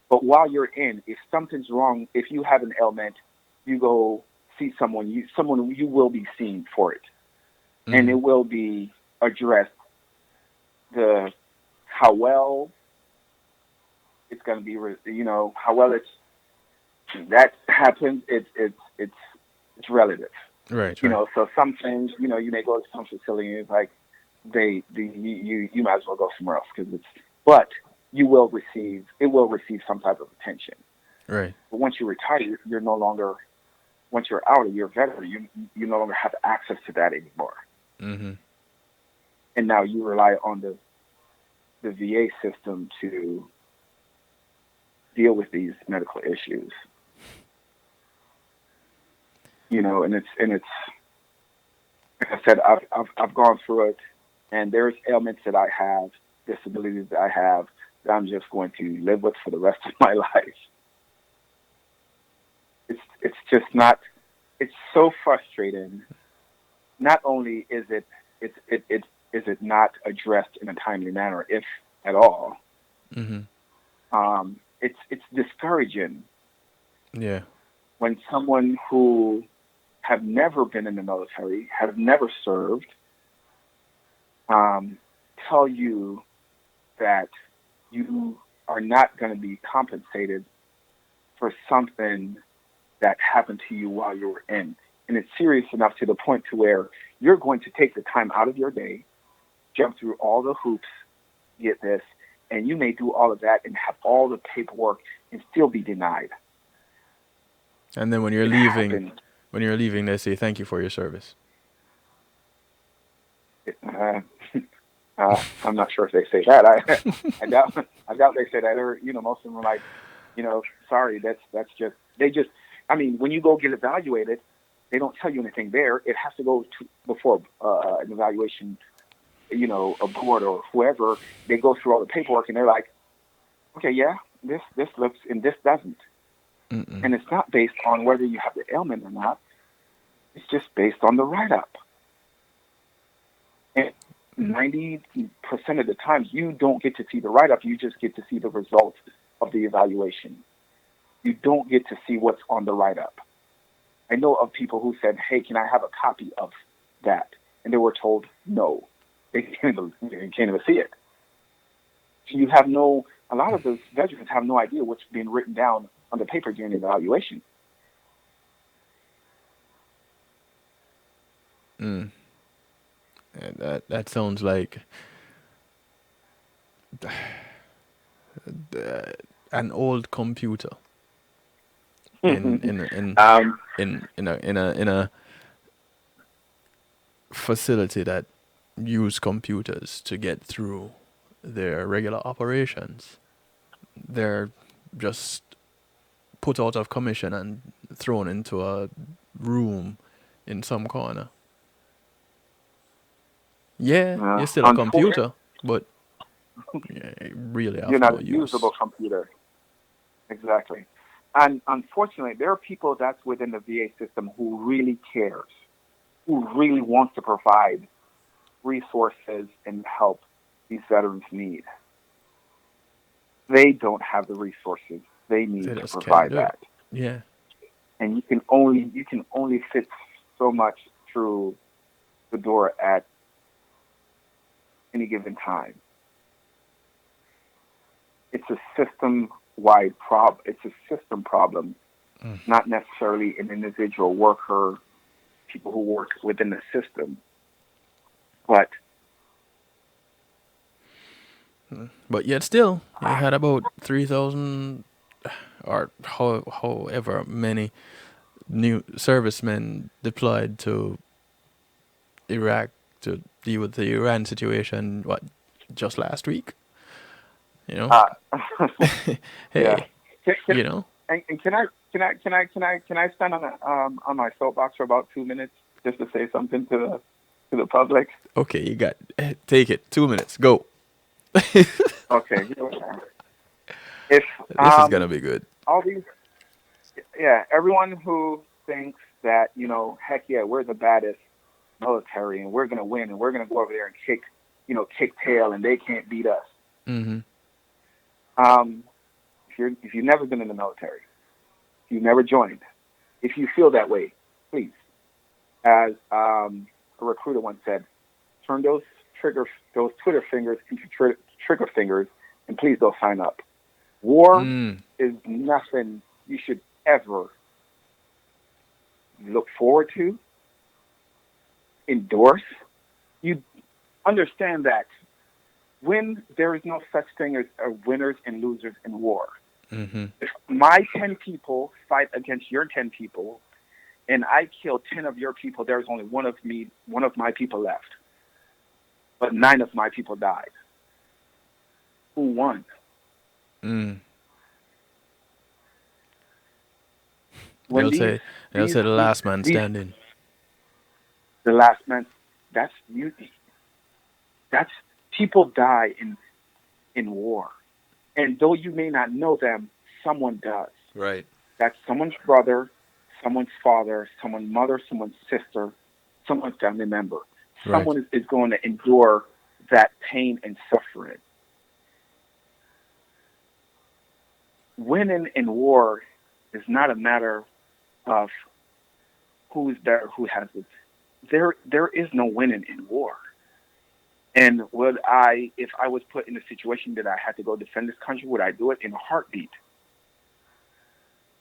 But while you're in, if something's wrong, if you have an ailment, you go see someone. You will be seen for it, and it will be addressed. How well it's going to be, how well that happens. It's relative, right? So some things, you may go to some facility and it's like you might as well go somewhere else but it will receive some type of attention. Right. But once you retire, you're no longer, once you're out, you're a veteran, you no longer have access to that anymore. Mm-hmm. And now you rely on the VA system to deal with these medical issues. And it's like I said, I've gone through it, and there's ailments that I have, disabilities that I have, that I'm just going to live with for the rest of my life. It's just not. It's so frustrating. Not only is it not addressed in a timely manner, if at all. Mm-hmm. It's discouraging. Yeah. When someone who have never been in the military, have never served, tell you that you are not going to be compensated for something that happened to you while you were in. And it's serious enough to the point to where you're going to take the time out of your day, jump through all the hoops, get this, and you may do all of that and have all the paperwork and still be denied. And then when you're leaving, they say thank you for your service. I'm not sure if they say that. I doubt they say that. Or most of them are like, sorry, that's just they just. I mean, when you go get evaluated, they don't tell you anything there. It has to go before an evaluation, a board or whoever. They go through all the paperwork and they're like, okay, yeah, this looks and this doesn't. Mm-mm. And it's not based on whether you have the ailment or not. It's just based on the write-up. And 90% of the times, you don't get to see the write-up. You just get to see the results of the evaluation. You don't get to see what's on the write-up. I know of people who said, hey, can I have a copy of that? And they were told no. They can't even see it. So you have a lot of those veterans have no idea what's being written down on the paper during the evaluation. And that sounds like an old computer in a facility that use computers to get through their regular operations. They're just put out of commission and thrown into a room in some corner. Yeah, you're still a computer, but really you're not a usable computer. Exactly. And unfortunately, there are people that's within the VA system who really cares, who really wants to provide resources and help these veterans need. They don't have the resources they need to provide that. Yeah. And you can only fit so much through the door at any given time. It's a system-wide problem. It's a system problem, not necessarily an individual worker, people who work within the system. But But yet still, you had about 3,000 or however many new servicemen deployed to Iraq to deal with the Iran situation. What, just last week? You know. Yeah. Hey, you know. And can I stand on my soapbox for about 2 minutes just to say something to the public? Okay, you got take it. 2 minutes. Go. Okay. If this is gonna be good. All these, yeah, everyone who thinks that heck yeah, we're the baddest military and we're gonna win and we're gonna go over there and kick tail and they can't beat us. Mm-hmm. If you've never been in the military, if you've never joined, if you feel that way, please, as a recruiter once said, turn those Twitter fingers into trigger fingers, and please don't sign up. War is nothing you should ever look forward to, endorse. You understand that when there is no such thing as winners and losers in war. Mm-hmm. If my 10 people fight against your 10 people, and I kill 10 of your people, there's only one of my people left. But 9 of my people died. Who won? They'll say the last man standing. The last man. That's mutiny. That's people die in war, and though you may not know them, someone does. Right. That's someone's brother, someone's father, someone's mother, someone's sister, someone's family member. Right. Someone is going to endure that pain and suffering. Winning in war is not a matter of who's better, who has it. There is no winning in war. And if I was put in a situation that I had to go defend this country, would I do it in a heartbeat?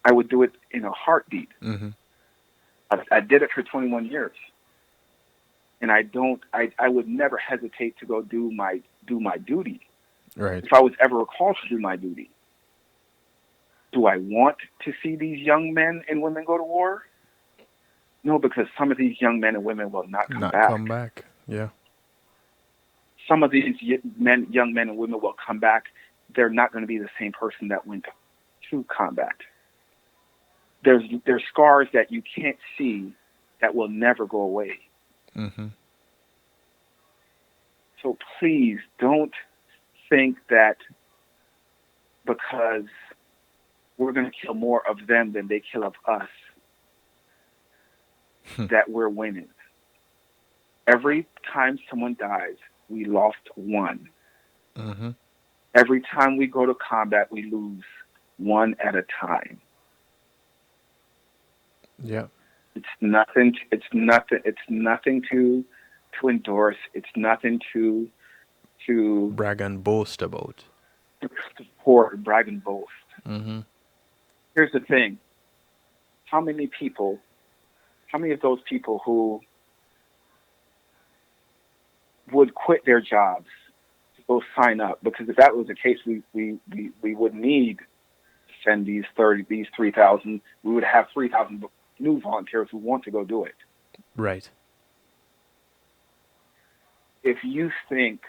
I would do it in a heartbeat. Mm-hmm. I did it for 21 years. And I would never hesitate to go do my duty. Right. If I was ever called to do my duty. Do I want to see these young men and women go to war? No, because some of these young men and women will not come back. Yeah. Some of these young men and women will come back. They're not going to be the same person that went to combat. There's scars that you can't see that will never go away. Mm-hmm. So please don't think that because we're going to kill more of them than they kill of us, that we're winning. Every time someone dies, we lost one. Mm-hmm. Every time we go to combat, we lose one at a time. Yeah. It's nothing to endorse. It's nothing to brag and boast about. Support, brag and boast. Mm-hmm. Here's the thing. How many of those people who would quit their jobs to go sign up? Because if that was the case, we would need to send these 3,000. We would have 3,000 new volunteers who want to go do it. Right. If you think,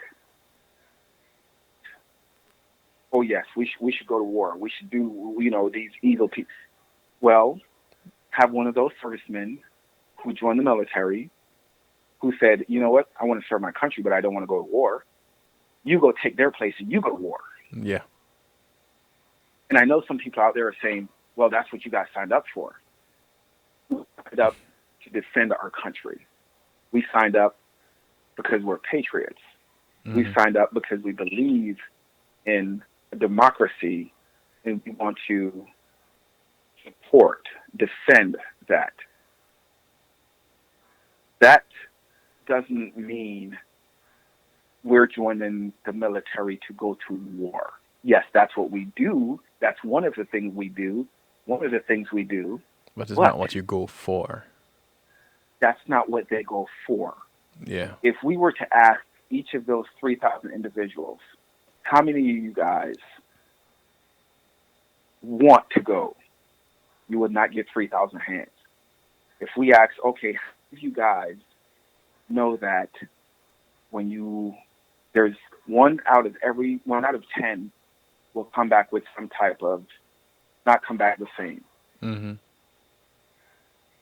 oh yes, we should go to war. We should do these evil people. Well, have one of those servicemen who joined the military, who said, you know what, I want to serve my country, but I don't want to go to war. You go take their place and you go to war. Yeah. And I know some people out there are saying, well, that's what you guys signed up for. We signed up to defend our country. We signed up because we're patriots. Mm-hmm. We signed up because we believe in democracy and we want to support, defend that. That doesn't mean we're joining the military to go to war. Yes, that's what we do. That's one of the things we do. But it's not what you go for. That's not what they go for. Yeah. If we were to ask each of those 3,000 individuals, how many of you guys want to go? You would not get 3,000 hands. If we ask, okay, how many of you guys know that there's one out of 10 will come back with some type of, not come back the same. Mm-hmm.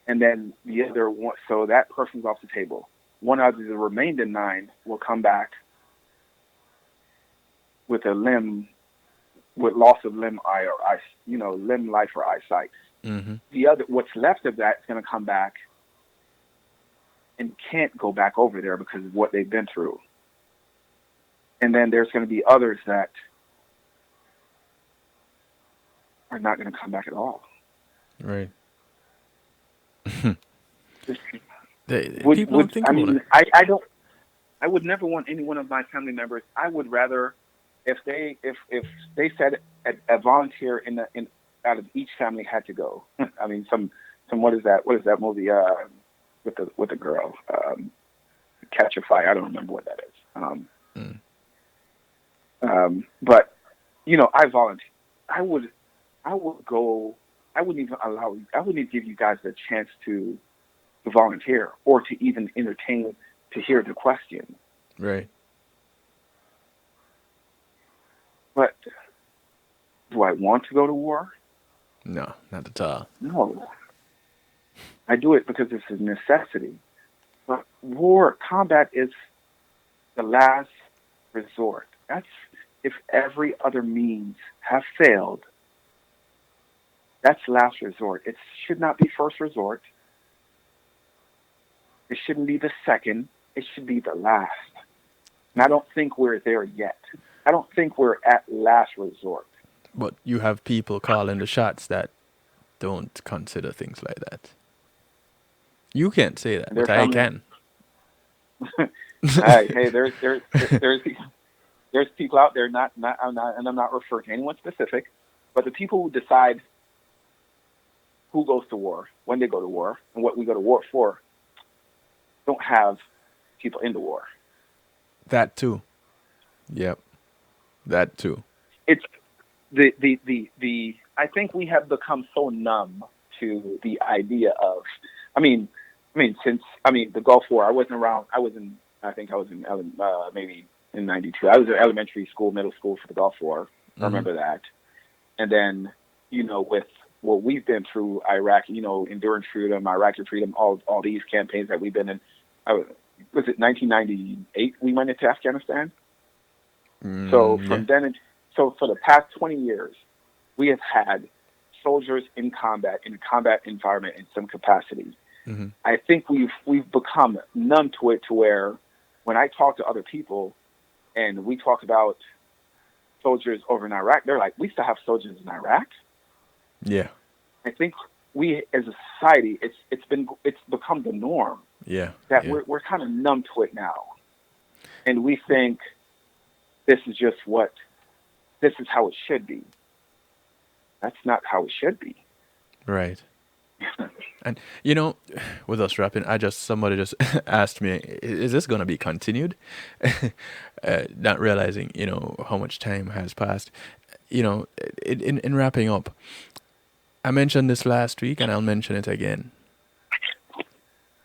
And then the other one, so that person's off the table. One out of the remaining 9 will come back with with loss of limb limb life or eyesight. Mm-hmm. The other, what's left of that is going to come back and can't go back over there because of what they've been through. And then there's going to be others that are not going to come back at all. Right. I would never want any one of my family members. I would rather, if they said a volunteer out of each family had to go. I mean, some what is that movie with the girl, Catch a Fire? I don't remember what that is. But I volunteer. I would go. I wouldn't even give you guys the chance to volunteer or to even entertain to hear the question. Right. But do I want to go to war? No, not at all. No. I do it because it's a necessity. But combat is the last resort. That's if every other means have failed. That's last resort. It should not be first resort. It shouldn't be the second. It should be the last. And I don't think we're there yet. I don't think we're at last resort. But you have people calling the shots that don't consider things like that. You can't say that, but I can. Hey, there's people out there. I'm not referring to anyone specific, but the people who decide who goes to war, when they go to war, and what we go to war for, don't have people in the war. That too. Yep. That too. It's the I think we have become so numb to the idea of, since the Gulf War, I wasn't around. Maybe in 92. I was in elementary school, middle school for the Gulf War. I remember that. And then, with what we've been through, Iraq, Enduring Freedom, Iraqi Freedom, all these campaigns that we've been in. Was it 1998 we went into Afghanistan? So from then, so for the past 20 years, we have had soldiers in a combat environment in some capacity. Mm-hmm. I think we've become numb to it, to where when I talk to other people and we talk about soldiers over in Iraq, they're like, we still have soldiers in Iraq? Yeah. I think we as a society, it's become the norm. Yeah. That we're kind of numb to it now. And we think this is how it should be. That's not how it should be. Right. And with us rapping, somebody just asked me, is this going to be continued? Not realizing, how much time has passed. In wrapping up, I mentioned this last week and I'll mention it again.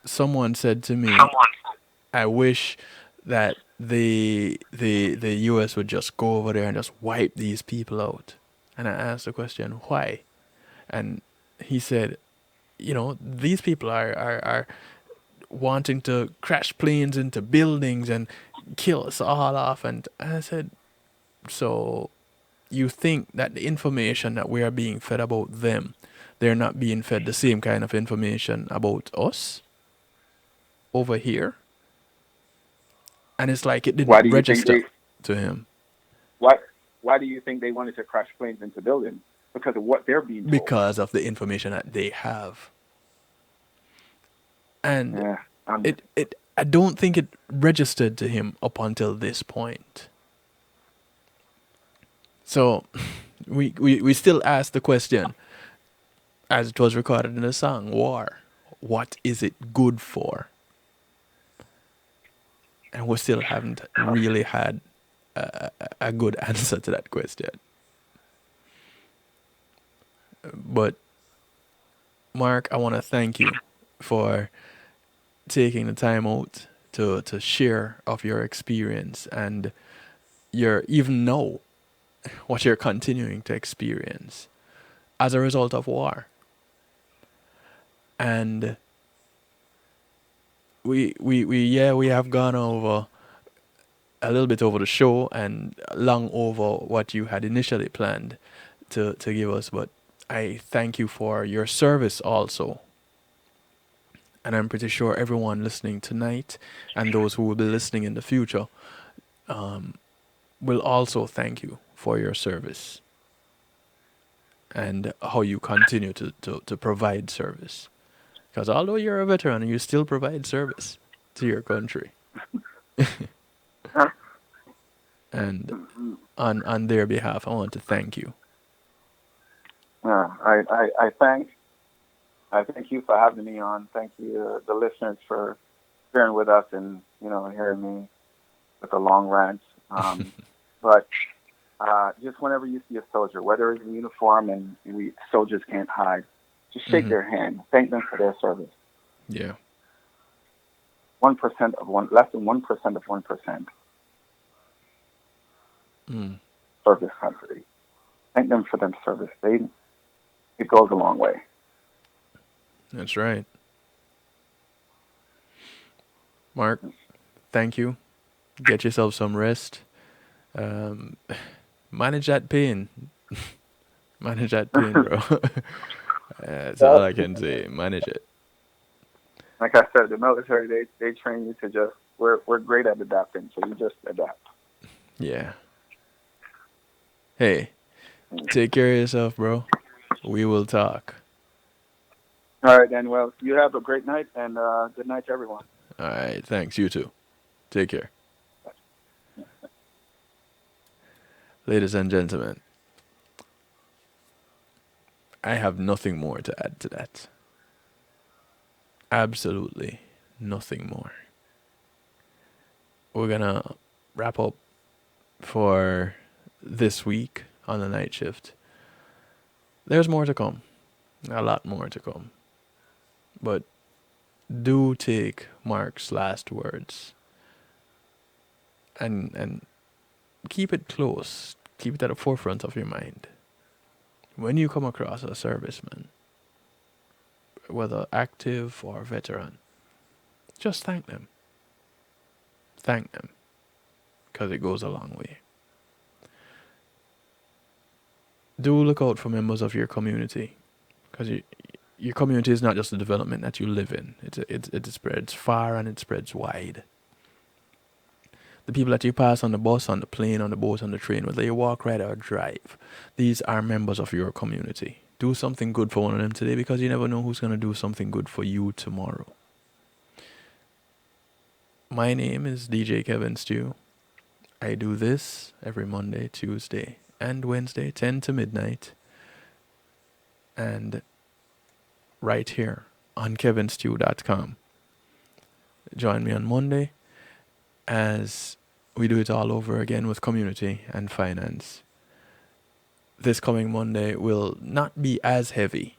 Someone said to me, I wish that the US would just go over there and just wipe these people out. And I asked the question, why? And he said, these people are wanting to crash planes into buildings and kill us all off. And I said, so you think that the information that we are being fed about them, they're not being fed the same kind of information about us over here? And it's like it didn't register to him. Why do you think they wanted to crash planes into buildings? Because of what they're being told. Because of the information that they have. And I don't think it registered to him up until this point. So we still ask the question, as it was recorded in the song, War, what is it good for? And we still haven't really had a good answer to that question. But Mark, I want to thank you for taking the time out to share of your experience and your even know what you're continuing to experience as a result of war. And we have gone over a little bit over the show and long over what you had initially planned to give us, but I thank you for your service also. And I'm pretty sure everyone listening tonight and those who will be listening in the future will also thank you for your service and how you continue to provide service. Because although you're a veteran, you still provide service to your country. And on their behalf, I want to thank you. I thank you for having me on. Thank you, the listeners, for bearing with us and hearing me with a long rant. But just whenever you see a soldier, whether it's in uniform and soldiers can't hide, just shake their hand. Thank them for their service. Yeah. 1% of one, less than 1% of 1%. Serve this country. Thank them for their service. It goes a long way. That's right. Mark, thank you. Get yourself some rest. Manage that pain. Manage that pain, bro. That's all I can say. Manage it. Like I said, the military, they train you to just, we're great at adapting, so you just adapt. Yeah. Hey, take care of yourself, bro. We will talk. All right, then. Well, you have a great night, and good night to everyone. All right, thanks. You too. Take care. Ladies and gentlemen, I have nothing more to add to that. Absolutely nothing more. We're going to wrap up for this week on the night shift. There's more to come. A lot more to come. But do take Mark's last words and keep it close. Keep it at the forefront of your mind. When you come across a serviceman, whether active or veteran, just thank them. Thank them. Because it goes a long way. Do look out for members of your community. Because your community is not just a development that you live in. It spreads far and it spreads wide. The people that you pass on the bus, on the plane, on the boat, on the train, whether you walk, ride, or drive, these are members of your community. Do something good for one of them today because you never know who's going to do something good for you tomorrow. My name is DJ Kevin Stew. I do this every Monday, Tuesday, and Wednesday, 10 to midnight. And right here on kevinstew.com. Join me on Monday as we do it all over again with community and finance. This coming Monday will not be as heavy.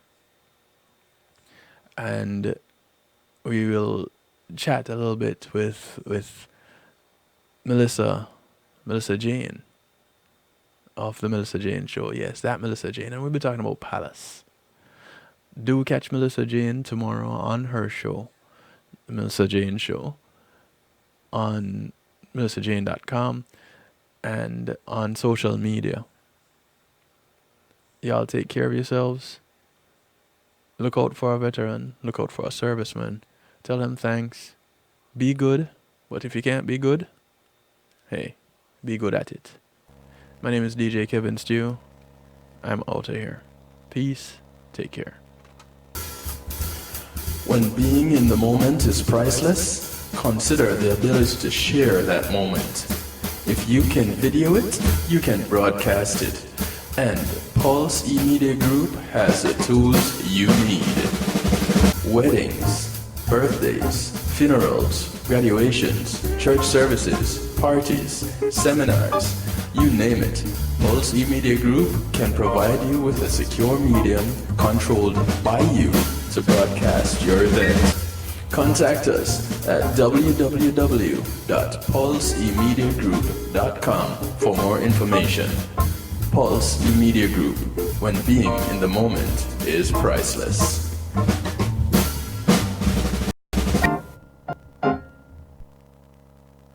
And we will chat a little bit with Melissa Jane of the Melissa Jane Show. Yes, that Melissa Jane. And we'll be talking about Palace. Do catch Melissa Jane tomorrow on her show, the Melissa Jane Show, on melissajane.com and on social media. Y'all take care of yourselves. Look out for a veteran. Look out for a serviceman. Tell them thanks. Be good. But if you can't be good, hey, be good at it. My name is DJ Kevin Stew. I'm out of here. Peace. Take care. When being in the moment is priceless, consider the ability to share that moment. If you can video it, you can broadcast it. And Pulse E-Media Group has the tools you need. Weddings, birthdays, funerals, graduations, church services, parties, seminars, you name it. Pulse E-Media Group can provide you with a secure medium controlled by you to broadcast your event. Contact us at www.pulseemediagroup.com for more information. Pulse E-Media Group, when being in the moment is priceless.